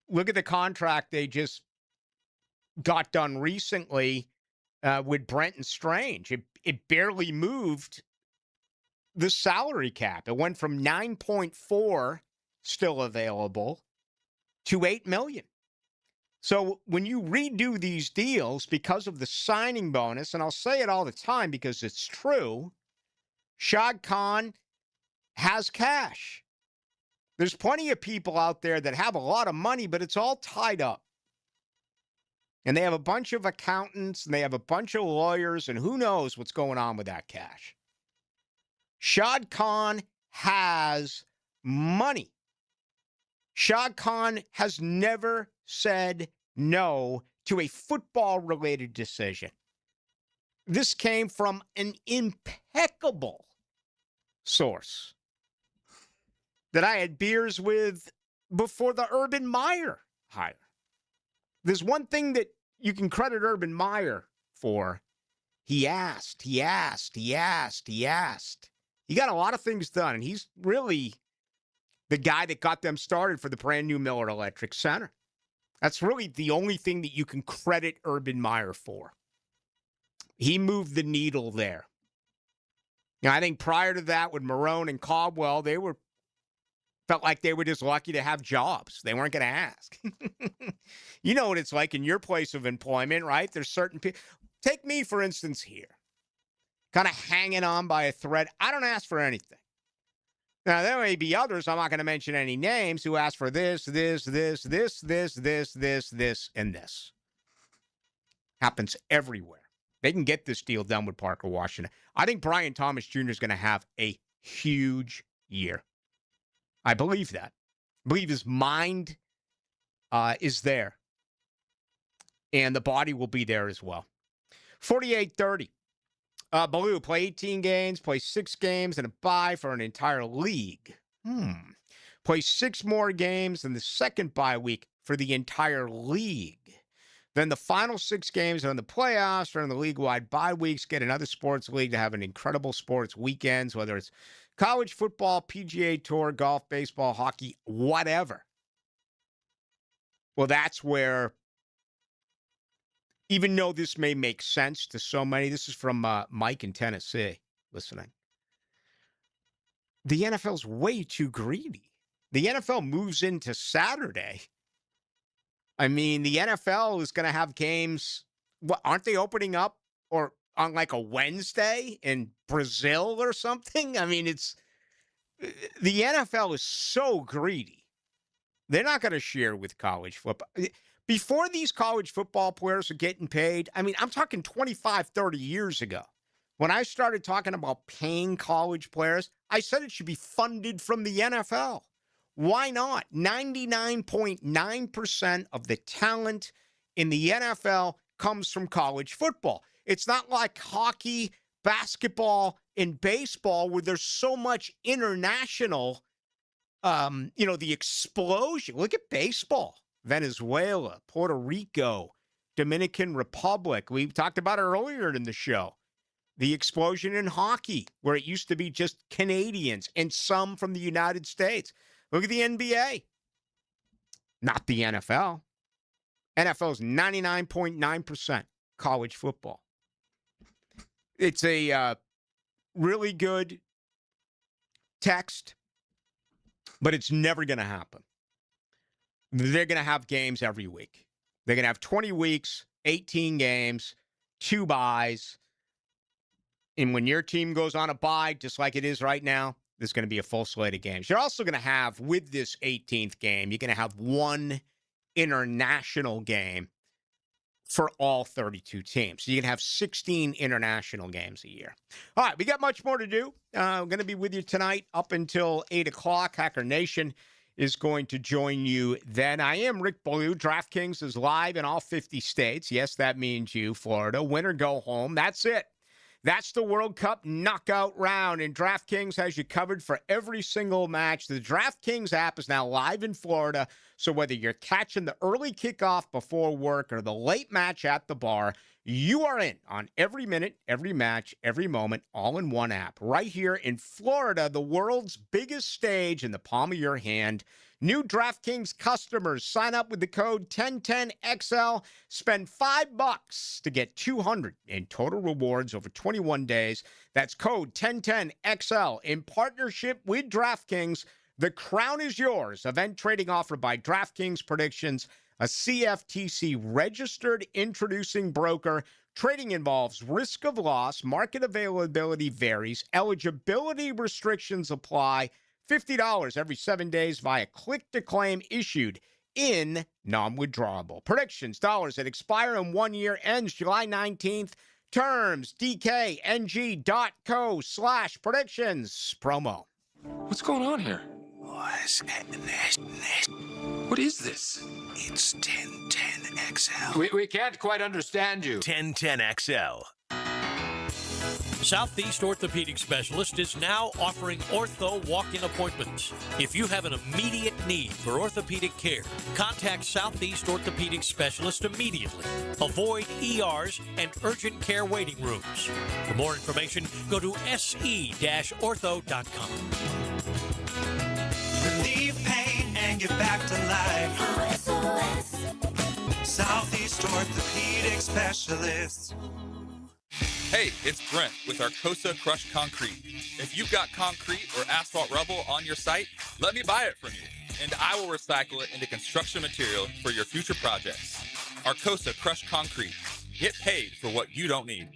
look at the contract they just got done recently with Brenton Strange. It barely moved the salary cap. It went from 9.4 still available to $8 million. So when you redo these deals because of the signing bonus, and I'll say it all the time because it's true, Shad Khan has cash. There's plenty of people out there that have a lot of money, but it's all tied up. And they have a bunch of accountants, and they have a bunch of lawyers, and who knows what's going on with that cash. Shad Khan has money. Shad Khan has never said no to a football-related decision. This came from an impeccable source that I had beers with before the Urban Meyer hire. There's one thing that you can credit Urban Meyer for. He asked. He got a lot of things done, and he's really the guy that got them started for the brand new Miller Electric Center. That's really the only thing that you can credit Urban Meyer for. He moved the needle there. Now, I think prior to that, with Marone and Caldwell, felt like they were just lucky to have jobs. They weren't going to ask. You know what it's like in your place of employment, right? There's certain people. Take me, for instance, here. Kind of hanging on by a thread. I don't ask for anything. Now, there may be others, I'm not going to mention any names, who ask for this, and this. Happens everywhere. They can get this deal done with Parker Washington. I think Brian Thomas Jr. is going to have a huge year. I believe that. I believe his mind is there. And the body will be there as well. 48-30. Ballou, play 18 games, play 6 games and a bye for an entire league. Play 6 more games in the second bye week for the entire league. Then the final 6 games are in the playoffs or in the league-wide bye weeks. Get another sports league to have an incredible sports weekends, whether it's college football, PGA Tour, golf, baseball, hockey, whatever. Well, that's where, even though this may make sense to so many, this is from Mike in Tennessee listening. The NFL's way too greedy. The NFL moves into Saturday. I mean, the NFL is going to have games. What, aren't they opening up or on like a Wednesday in Brazil or something? I mean, the NFL is so greedy. They're not going to share with college football. Before these college football players are getting paid, I mean, I'm talking 25, 30 years ago. When I started talking about paying college players, I said it should be funded from the NFL. Why not? 99.9% of the talent in the NFL comes from college football. It's not like hockey, basketball, and baseball where there's so much international, the explosion. Look at baseball. Venezuela, Puerto Rico, Dominican Republic. We talked about it earlier in the show. The explosion in hockey, where it used to be just Canadians and some from the United States. Look at the NBA. Not the NFL. NFL's 99.9% college football. It's a really good text, but it's never going to happen. They're going to have games every week. They're going to have 20 weeks, 18 games, 2 byes. And when your team goes on a bye, just like it is right now, there's going to be a full slate of games. You're also going to have, with this 18th game, you're going to have 1 international game for all 32 teams. So you can have 16 international games a year. All right, we got much more to do. I'm going to be with you tonight up until 8 o'clock. Hacker Nation is going to join you then. I am Rick Ballou. DraftKings is live in all 50 states. Yes, that means you, Florida. Win or go home. That's it. That's the World Cup knockout round, and DraftKings has you covered for every single match. The DraftKings app is now live in Florida, so whether you're catching the early kickoff before work or the late match at the bar, you are in on every minute, every match, every moment, all in one app. Right here in Florida, the world's biggest stage in the palm of your hand. New DraftKings customers sign up with the code 1010XL. Spend $5 to get $200 in total rewards over 21 days. That's code 1010XL in partnership with DraftKings. The crown is yours. Event trading offered by DraftKings Predictions, a CFTC registered introducing broker. Trading involves risk of loss. Market availability varies. Eligibility restrictions apply. $50 every 7 days via click-to-claim issued in non-withdrawable. Predictions, dollars that expire in 1 year, ends July 19th. Terms, dkng.co/predictions. Promo. What's going on here? What is this? It's 1010XL. We can't quite understand you. 1010XL. Southeast Orthopedic Specialist is now offering ortho walk-in appointments. If you have an immediate need for orthopedic care, contact Southeast Orthopedic Specialist immediately. Avoid ERs and urgent care waiting rooms. For more information, go to se-ortho.com. Relieve pain and get back to life. Southeast Orthopedic Specialist. Hey, it's Brent with Arcosa Crushed Concrete. If you've got concrete or asphalt rubble on your site, let me buy it from you, and I will recycle it into construction material for your future projects. Arcosa Crushed Concrete. Get paid for what you don't need.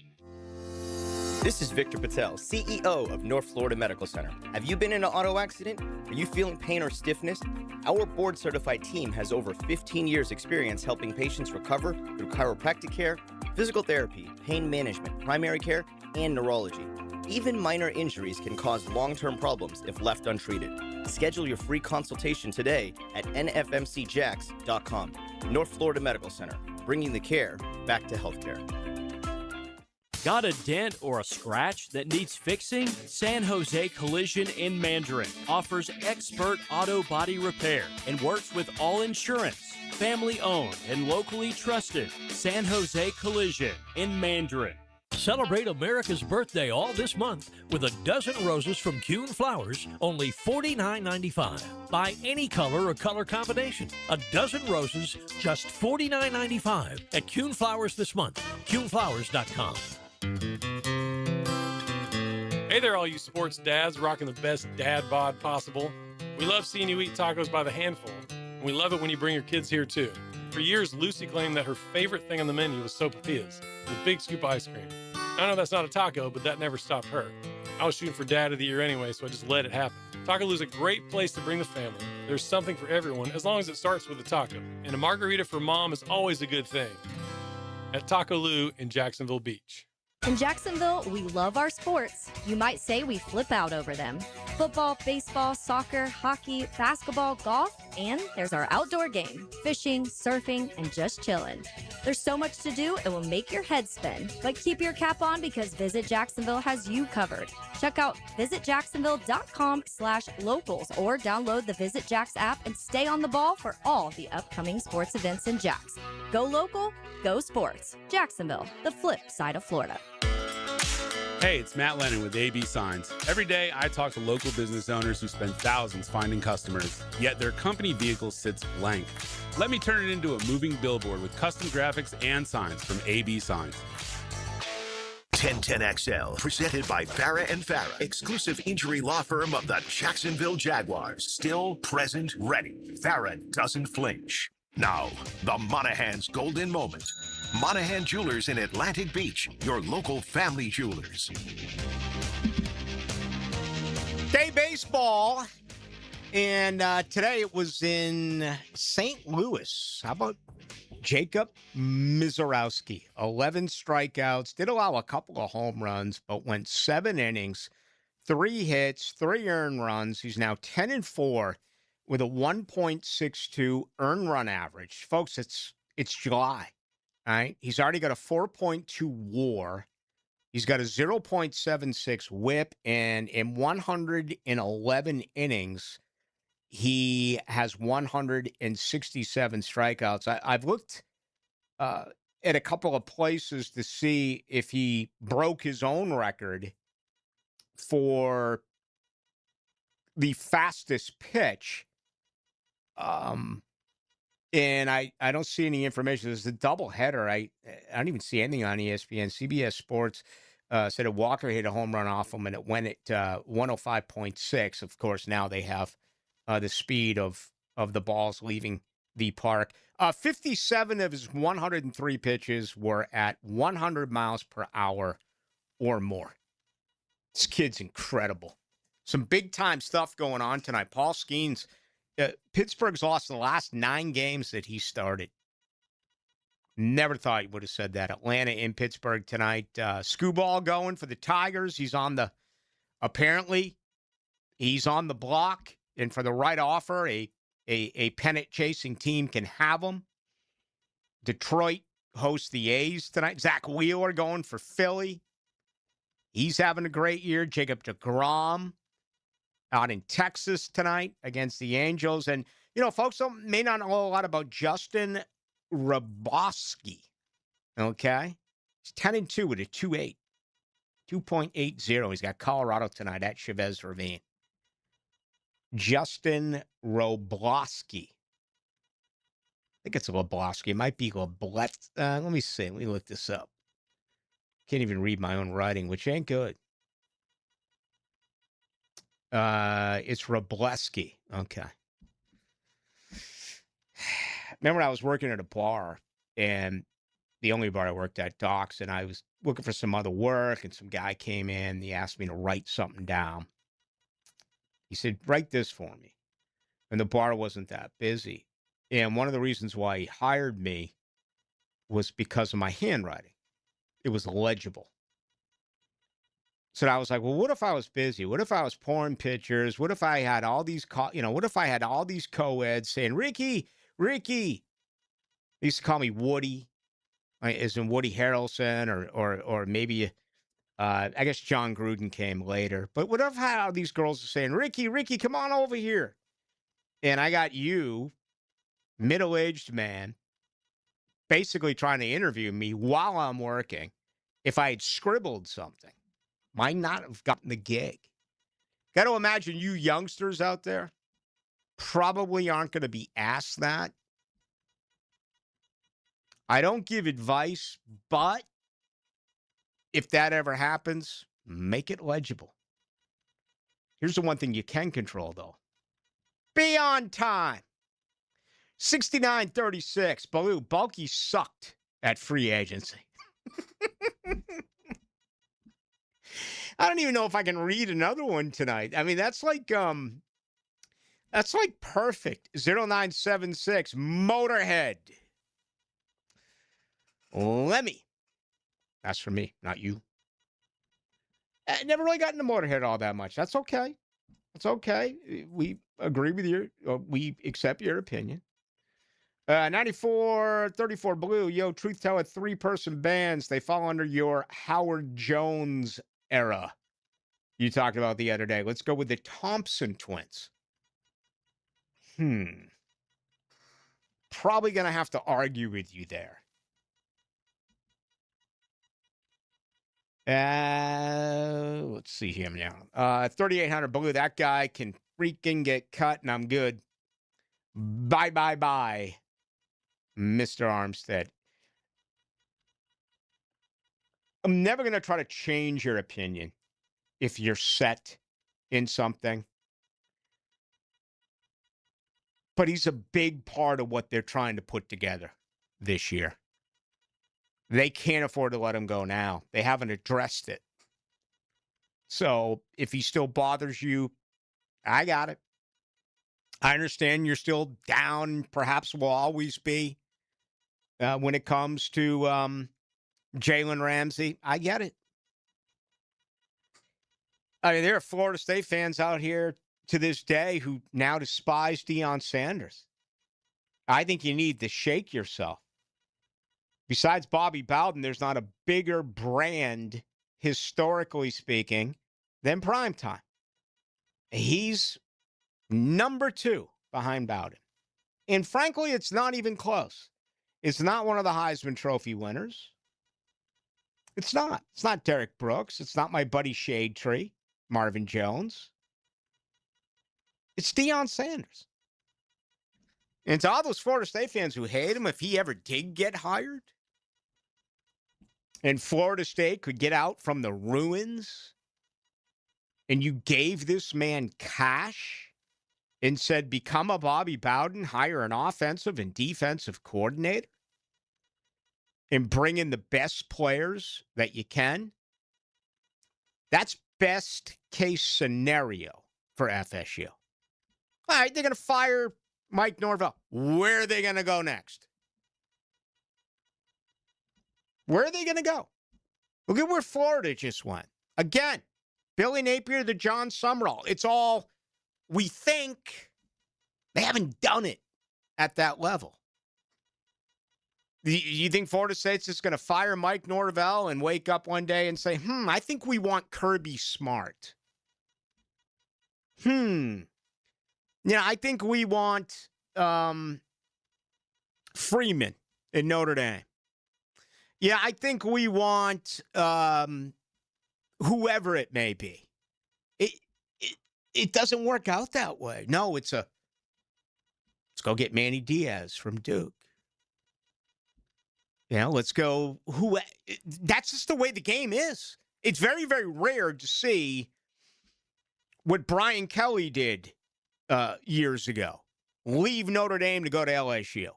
This is Victor Patel, CEO of North Florida Medical Center. Have you been in an auto accident? Are you feeling pain or stiffness? Our board-certified team has over 15 years' experience helping patients recover through chiropractic care, physical therapy, pain management, primary care, and neurology. Even minor injuries can cause long-term problems if left untreated. Schedule your free consultation today at nfmcjax.com. North Florida Medical Center, bringing the care back to healthcare. Got a dent or a scratch that needs fixing? San Jose Collision in Mandarin offers expert auto body repair and works with all insurance. Family owned and locally trusted. San Jose Collision in Mandarin. Celebrate America's birthday all this month with a dozen roses from Kuhn Flowers, only $49.95. Buy any color or color combination. A dozen roses, just $49.95 at Kuhn Flowers this month. KuhnFlowers.com. Hey there, all you sports dads rocking the best dad bod possible. We love seeing you eat tacos by the handful, and we love it when you bring your kids here too. For years, Lucy claimed that her favorite thing on the menu was sopapillas, the big scoop of ice cream. I know that's not a taco, but that never stopped her. I was shooting for Dad of the Year anyway, so I just let it happen. Takaloo's a great place to bring the family. There's something for everyone, as long as it starts with a taco. And a margarita for mom is always a good thing. At Takaloo in Jacksonville Beach. In Jacksonville, we love our sports. You might say we flip out over them. Football, baseball, soccer, hockey, basketball, golf, and there's our outdoor game, fishing, surfing, and just chilling. There's so much to do, it will make your head spin. But keep your cap on because Visit Jacksonville has you covered. Check out visitjacksonville.com/locals or download the Visit Jax app and stay on the ball for all the upcoming sports events in Jax. Go local, go sports. Jacksonville, the flip side of Florida. Hey, it's Matt Lennon with AB Signs. Every day, I talk to local business owners who spend thousands finding customers, yet their company vehicle sits blank. Let me turn it into a moving billboard with custom graphics and signs from AB Signs. 1010XL, presented by Farah and Farah, exclusive injury law firm of the Jacksonville Jaguars. Still present, ready. Farah doesn't flinch. Now, the Monahan's golden moment. Monahan Jewelers in Atlantic Beach, your local family jewelers. Day baseball, and today it was in St. Louis. How about Jacob Mizorowski? 11 strikeouts, did allow a couple of home runs, but went 7 innings, 3 hits, 3 earned runs. He's now 10-4 with a 1.62 earned run average. Folks, it's July. All right. He's already got a 4.2 WAR. He's got a 0.76 whip, and in 111 innings, he has 167 strikeouts. I've looked at a couple of places to see if he broke his own record for the fastest pitch. And I don't see any information. There's a doubleheader. I don't even see anything on ESPN. CBS Sports said a Walker hit a home run off him, and it went at 105.6. Of course, now they have the speed of the balls leaving the park. 57 of his 103 pitches were at 100 miles per hour or more. This kid's incredible. Some big-time stuff going on tonight. Paul Skeens. Pittsburgh's lost the last 9 games that he started. Never thought he would have said that. Atlanta in Pittsburgh tonight. Skubal going for the Tigers. Apparently, he's on the block, and for the right offer, a pennant-chasing team can have him. Detroit hosts the A's tonight. Zach Wheeler going for Philly. He's having a great year. Jacob deGrom out in Texas tonight against the Angels. And, folks may not know a lot about Justin Raboski. Okay? He's 10-2 with a 2.8. 2.80. He's got Colorado tonight at Chavez Ravine. Justin Robloski. I think it's Lebowski. It might be Leblet. Let me see. Let me look this up. Can't even read my own writing, which ain't good. It's Robleski. Okay. Remember, I was working at a bar, and the only bar I worked at, Docks, and I was looking for some other work, and some guy came in. He asked me to write something down. He said, write this for me. And the bar wasn't that busy. And one of the reasons why he hired me was because of my handwriting. It was legible. So I was like, well, what if I was busy? What if I was pouring pictures? What if I had all these, what if I had all these co-eds saying, Ricky? They used to call me Woody, as in Woody Harrelson, or maybe, I guess John Gruden came later. But what if I had all these girls saying, Ricky, come on over here. And I got you, middle-aged man, basically trying to interview me while I'm working. If I had scribbled something, might not have gotten the gig. Got to imagine you youngsters out there probably aren't going to be asked that. I don't give advice, but if that ever happens, make it legible. Here's the one thing you can control, though. Be on time. 69-36. Ballou, Bulky sucked at free agency. I don't even know if I can read another one tonight. I mean, that's like perfect. 0976 Motorhead. Lemmy. That's for me, not you. I never really got into Motorhead all that much. That's okay. It's okay. We agree with we accept your opinion. 94-34 Blue. Yo, Truth Teller, 3-person bands. They fall under your Howard Jones era you talked about the other day. Let's go with the Thompson twins. Probably going to have to argue with you there. let's see him now. 3,800 Blue. That guy can freaking get cut, and I'm good. Bye, bye, bye, Mr. Armstead. I'm never going to try to change your opinion if you're set in something. But he's a big part of what they're trying to put together this year. They can't afford to let him go now. They haven't addressed it. So if he still bothers you, I got it. I understand you're still down, perhaps will always be, when it comes to Jalen Ramsey. I get it. I mean, there are Florida State fans out here to this day who now despise Deion Sanders. I think you need to shake yourself. Besides Bobby Bowden, there's not a bigger brand, historically speaking, than Primetime. He's number 2 behind Bowden. And frankly, it's not even close. It's not one of the Heisman Trophy winners. It's not. It's not Derek Brooks. It's not my buddy Shade Tree, Marvin Jones. It's Deion Sanders. And to all those Florida State fans who hate him, if he ever did get hired, and Florida State could get out from the ruins, and you gave this man cash and said, become a Bobby Bowden, hire an offensive and defensive coordinator, and bring in the best players that you can, that's best case scenario for FSU. All right, they're going to fire Mike Norvell. Where are they going to go next? Where are they going to go? Look at where Florida just went. Again, Billy Napier to John Summerall. It's all we think. They haven't done it at that level. You think Florida State's just going to fire Mike Norvell and wake up one day and say, I think we want Kirby Smart. Yeah, I think we want Freeman in Notre Dame. Yeah, I think we want whoever it may be. It doesn't work out that way. No, let's go get Manny Diaz from Duke. Let's go. That's just the way the game is. It's very, very rare to see what Brian Kelly did years ago. Leave Notre Dame to go to LSU.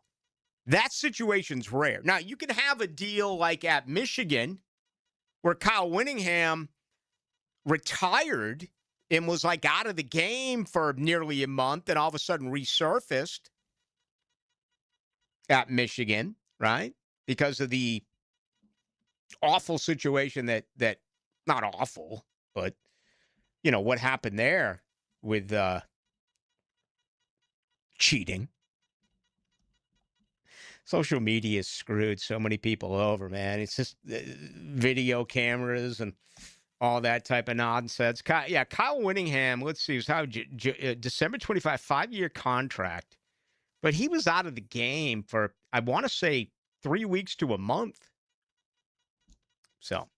That situation's rare. Now, you can have a deal like at Michigan where Kyle Whittingham retired and was like out of the game for nearly a month and all of a sudden resurfaced at Michigan, right? Because of the awful situation that not awful, but, what happened there with cheating. Social media has screwed so many people over, man. It's just video cameras and all that type of nonsense. Kyle Whittingham, let's see, was how December 25, 5-year contract. But he was out of the game for, I want to say, 3 weeks to a month. So,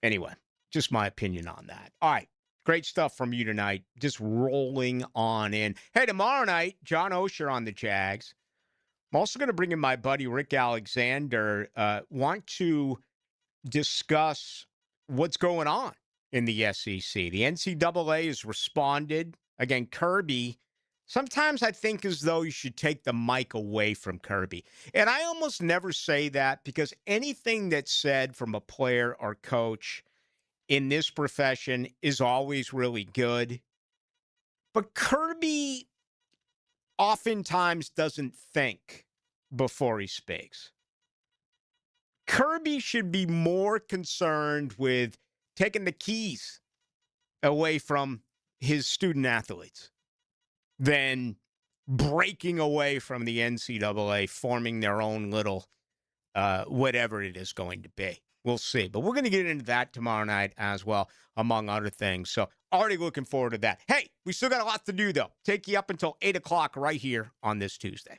anyway, just my opinion on that. All right, great stuff from you tonight. Just rolling on in. Hey, tomorrow night, John Osher on the Jags. I'm also going to bring in my buddy Rick Alexander. Want to discuss what's going on in the SEC. The NCAA has responded. Again, Kirby, sometimes I think as though you should take the mic away from Kirby. And I almost never say that because anything that's said from a player or coach in this profession is always really good. But Kirby oftentimes doesn't think before he speaks. Kirby should be more concerned with taking the keys away from his student athletes than breaking away from the NCAA, forming their own little whatever it is going to be. We'll see. But we're going to get into that tomorrow night as well, among other things. So already looking forward to that. Hey, we still got a lot to do, though. Take you up until 8 o'clock right here on this Tuesday.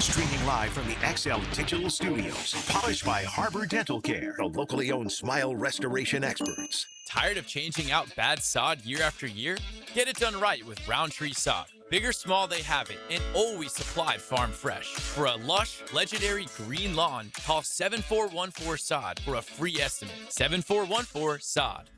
Streaming live from the XL Digital Studios. Polished by Harbor Dental Care, the locally owned smile restoration experts. Tired of changing out bad sod year after year? Get it done right with Roundtree Sod. Big or small, they have it, and always supplied farm fresh. For a lush, legendary green lawn, call 7414-SOD for a free estimate. 7414-SOD.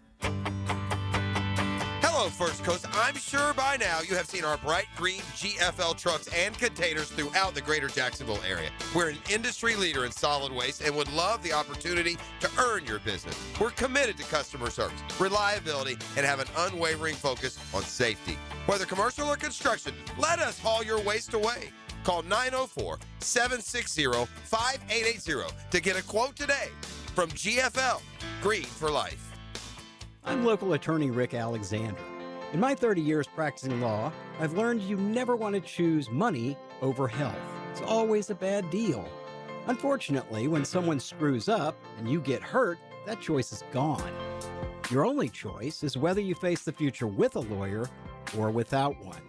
Hello, First Coast. I'm sure by now you have seen our bright green GFL trucks and containers throughout the greater Jacksonville area. We're an industry leader in solid waste and would love the opportunity to earn your business. We're committed to customer service, reliability, and have an unwavering focus on safety. Whether commercial or construction, let us haul your waste away. Call 904-760-5880 to get a quote today from GFL, Green for Life. I'm local attorney Rick Alexander. In my 30 years practicing law, I've learned you never want to choose money over health. It's always a bad deal. Unfortunately, when someone screws up and you get hurt, that choice is gone. Your only choice is whether you face the future with a lawyer or without one.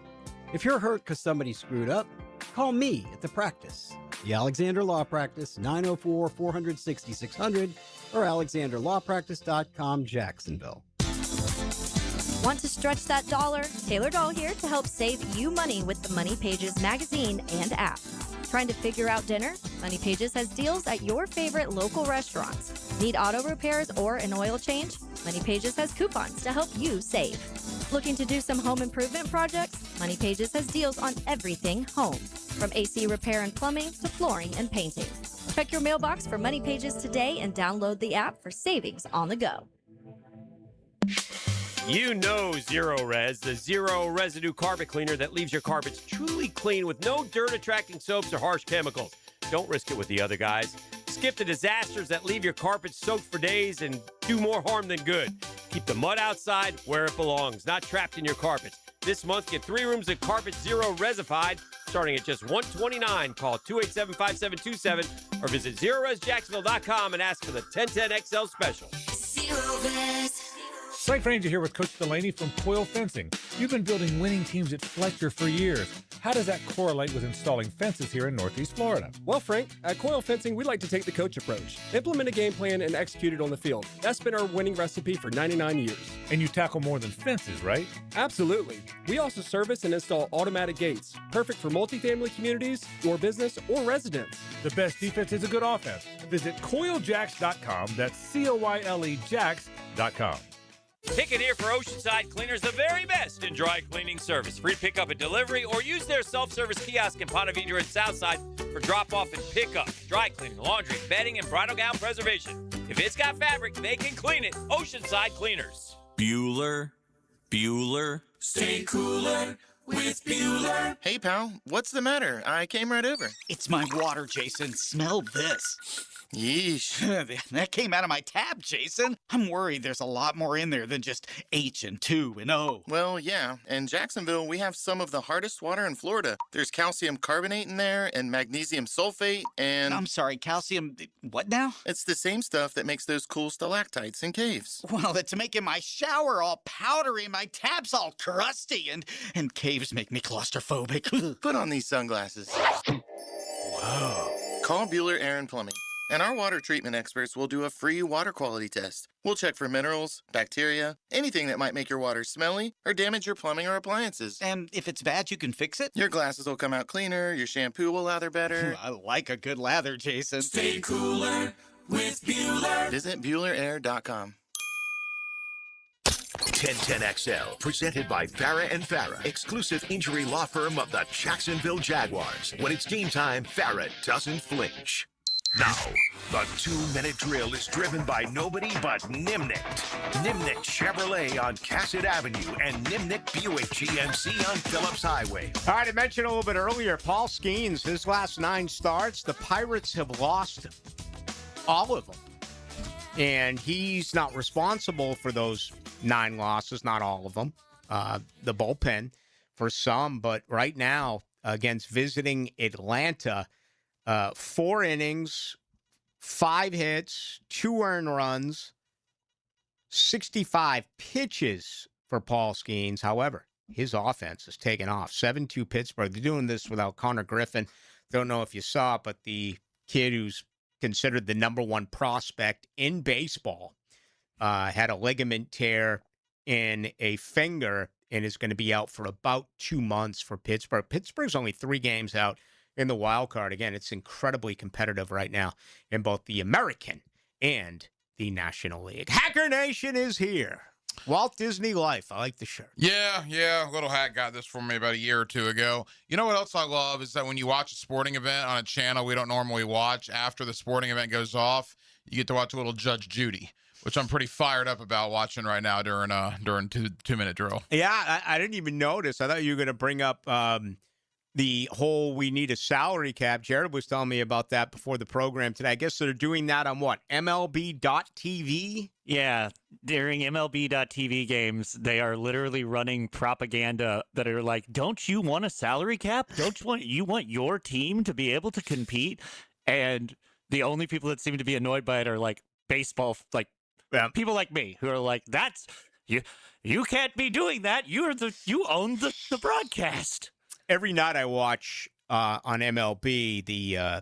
If you're hurt because somebody screwed up, call me at the practice. The Alexander Law Practice, 904-400-6600 or alexanderlawpractice.com, Jacksonville. Want to stretch that dollar? Taylor Doll here to help save you money with the Money Pages magazine and app. Trying to figure out dinner? Money Pages has deals at your favorite local restaurants. Need auto repairs or an oil change? Money Pages has coupons to help you save. Looking to do some home improvement projects? Money Pages has deals on everything home, from AC repair and plumbing to flooring and painting. Check your mailbox for Money Pages today and download the app for savings on the go. You know Zero Res, the zero residue carpet cleaner that leaves your carpets truly clean with no dirt-attracting soaps or harsh chemicals. Don't risk it with the other guys. Skip the disasters that leave your carpets soaked for days and do more harm than good. Keep the mud outside where it belongs, not trapped in your carpets. This month, get 3 rooms of Carpet Zero Resified, starting at just $129. Call 287-5727 or visit ZeroResJacksonville.com and ask for the 1010XL special. Zero Res. Frank Ranger here with Coach Delaney from Coil Fencing. You've been building winning teams at Fletcher for years. How does that correlate with installing fences here in Northeast Florida? Well, Frank, at Coil Fencing, we like to take the coach approach. Implement a game plan and execute it on the field. That's been our winning recipe for 99 years. And you tackle more than fences, right? Absolutely. We also service and install automatic gates, perfect for multifamily communities, your business, or residents. The best defense is a good offense. Visit CoilJacks.com. That's COYLE Jacks.com. Pick it here for Oceanside Cleaners, the very best in dry cleaning service. Free pickup and delivery, or use their self-service kiosk in Ponte Vedra and Southside for drop-off and pickup. Dry cleaning, laundry, bedding, and bridal gown preservation. If it's got fabric, they can clean it. Oceanside Cleaners. Bueller, stay cooler with Bueller. Hey, pal, what's the matter? I came right over. It's my water, Jason. Smell this. Yeesh. That came out of my tap, Jason. I'm worried there's a lot more in there than just H and 2 and O. Well, yeah. In Jacksonville, we have some of the hardest water in Florida. There's calcium carbonate in there and magnesium sulfate and... I'm sorry, calcium... what now? It's the same stuff that makes those cool stalactites in caves. Well, it's making my shower all powdery, my tap's all crusty, and caves make me claustrophobic. Put on these sunglasses. Whoa. Call Bueller Air & Plumbing. And our water treatment experts will do a free water quality test. We'll check for minerals, bacteria, anything that might make your water smelly or damage your plumbing or appliances. And if it's bad, you can fix it? Your glasses will come out cleaner, your shampoo will lather better. I like a good lather, Jason. Stay cooler with Bueller. Visit BuellerAir.com. 1010XL, presented by Farah and Farah, exclusive injury law firm of the Jacksonville Jaguars. When it's game time, Farah doesn't flinch. Now, the 2-minute drill is driven by nobody but Nimnik. Nimnik Chevrolet on Cassett Avenue and Nimnik Buick GMC on Phillips Highway. All right, I mentioned a little bit earlier, Paul Skeens, his last 9 starts, the Pirates have lost all of them. And he's not responsible for those 9 losses, not all of them. The bullpen for some, but right now, against visiting Atlanta, 4 innings, 5 hits, 2 earned runs, 65 pitches for Paul Skeens. However, his offense has taken off. 7-2 Pittsburgh. They're doing this without Connor Griffin. Don't know if you saw it, but the kid who's considered the number one prospect in baseball had a ligament tear in a finger and is going to be out for about 2 months for Pittsburgh. Pittsburgh's only 3 games out in the wild card. Again, it's incredibly competitive right now in both the American and the National League. Hacker Nation is here. Walt Disney Life. I like the shirt. Yeah. Little Hat got this for me about a year or 2 ago. You know what else I love is that when you watch a sporting event on a channel we don't normally watch, after the sporting event goes off, you get to watch a little Judge Judy, which I'm pretty fired up about watching right now during 2-minute drill. Yeah, I didn't even notice. I thought you were going to bring up the whole we need a salary cap. Jared was telling me about that before the program today. I guess they're doing that on what? MLB.TV? Yeah, during MLB.TV games, they are literally running propaganda that are like, don't you want a salary cap? Don't you want your team to be able to compete? And the only people that seem to be annoyed by it are like baseball, like people like me who are like, that's you can't be doing that. You own the broadcast. Every night I watch on MLB the I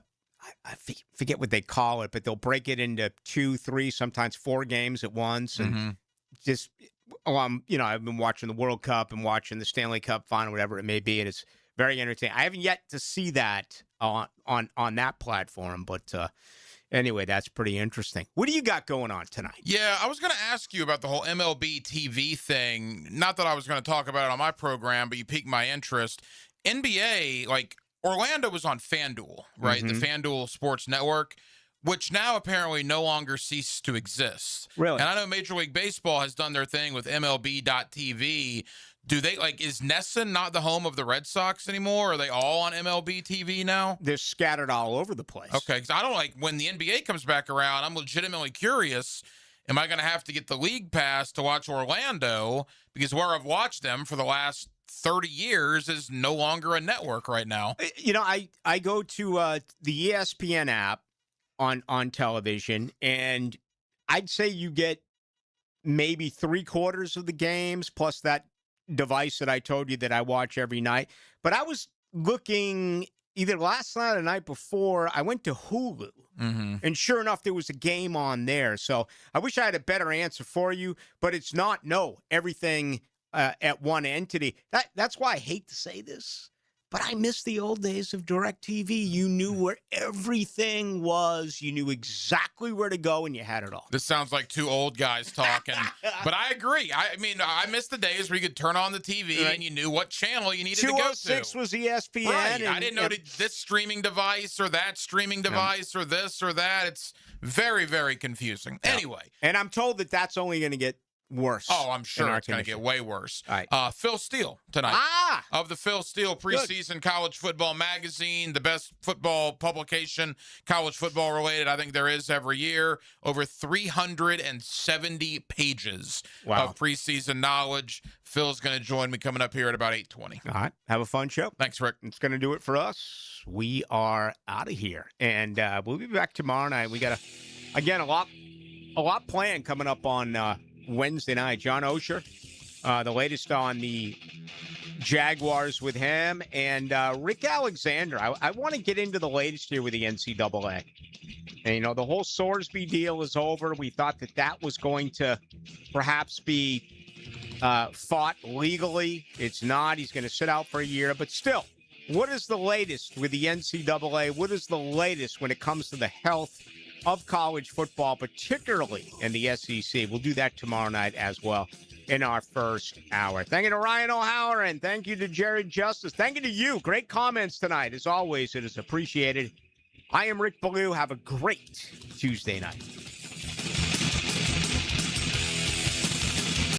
forget what they call it, but they'll break it into 2, 3, sometimes 4 games at once, and just I've been watching the World Cup and watching the Stanley Cup final, whatever it may be, and it's very entertaining. I haven't yet to see that on that platform, but anyway, that's pretty interesting. What do you got going on tonight? Yeah, I was going to ask you about the whole MLB TV thing. Not that I was going to talk about it on my program, but you piqued my interest. NBA, like Orlando was on FanDuel, right? The FanDuel Sports Network, which now apparently no longer ceased to exist. Really? And I know Major League Baseball has done their thing with MLB.TV. Do they, is NESN not the home of the Red Sox anymore? Are they all on MLB TV now? They're scattered all over the place. Okay, because I don't when the NBA comes back around, I'm legitimately curious, am I going to have to get the league pass to watch Orlando? Because where I've watched them for the last 30 years is no longer a network right now. I go to the ESPN app on television, and I'd say you get maybe 3/4 of the games plus that device that I told you that I watch every night. But I was looking either last night or the night before. I went to Hulu, and sure enough, there was a game on there. So I wish I had a better answer for you, but it's not everything at one entity. That's why I hate to say this, but I miss the old days of DirecTV. You knew where everything was. You knew exactly where to go, and you had it all. This sounds like 2 old guys talking, but I agree. I mean, I miss the days where you could turn on the TV and you knew what channel you needed to go to. 206 was ESPN. Right. I didn't know this streaming device or that streaming device or this or that. It's very, very confusing. Yeah. Anyway. And I'm told that that's only going to get worse. Oh, I'm sure it's going to get way worse. All right. Phil Steele tonight. Of the Phil Steele preseason college football magazine, the best football publication, college football related, I think there is every year. Over 370 pages of preseason knowledge. Phil's going to join me coming up here at about 8:20. All right. Have a fun show. Thanks, Rick. It's going to do it for us. We are out of here. And we'll be back tomorrow night. We got, again, a lot planned coming up on Wednesday night. John Osher, the latest on the Jaguars with him, and Rick Alexander. I want to get into the latest here with the NCAA. And, the whole Sorsby deal is over. We thought that was going to perhaps be fought legally. It's not. He's going to sit out for a year. But still, what is the latest with the NCAA? What is the latest when it comes to the health of college football, particularly in the SEC? We'll do that tomorrow night as well in our first hour. Thank you to Ryan O'Halloran. Thank you to Jared Justice. Thank you to you. Great comments tonight. As always, it is appreciated. I am Rick Ballou. Have a great Tuesday night.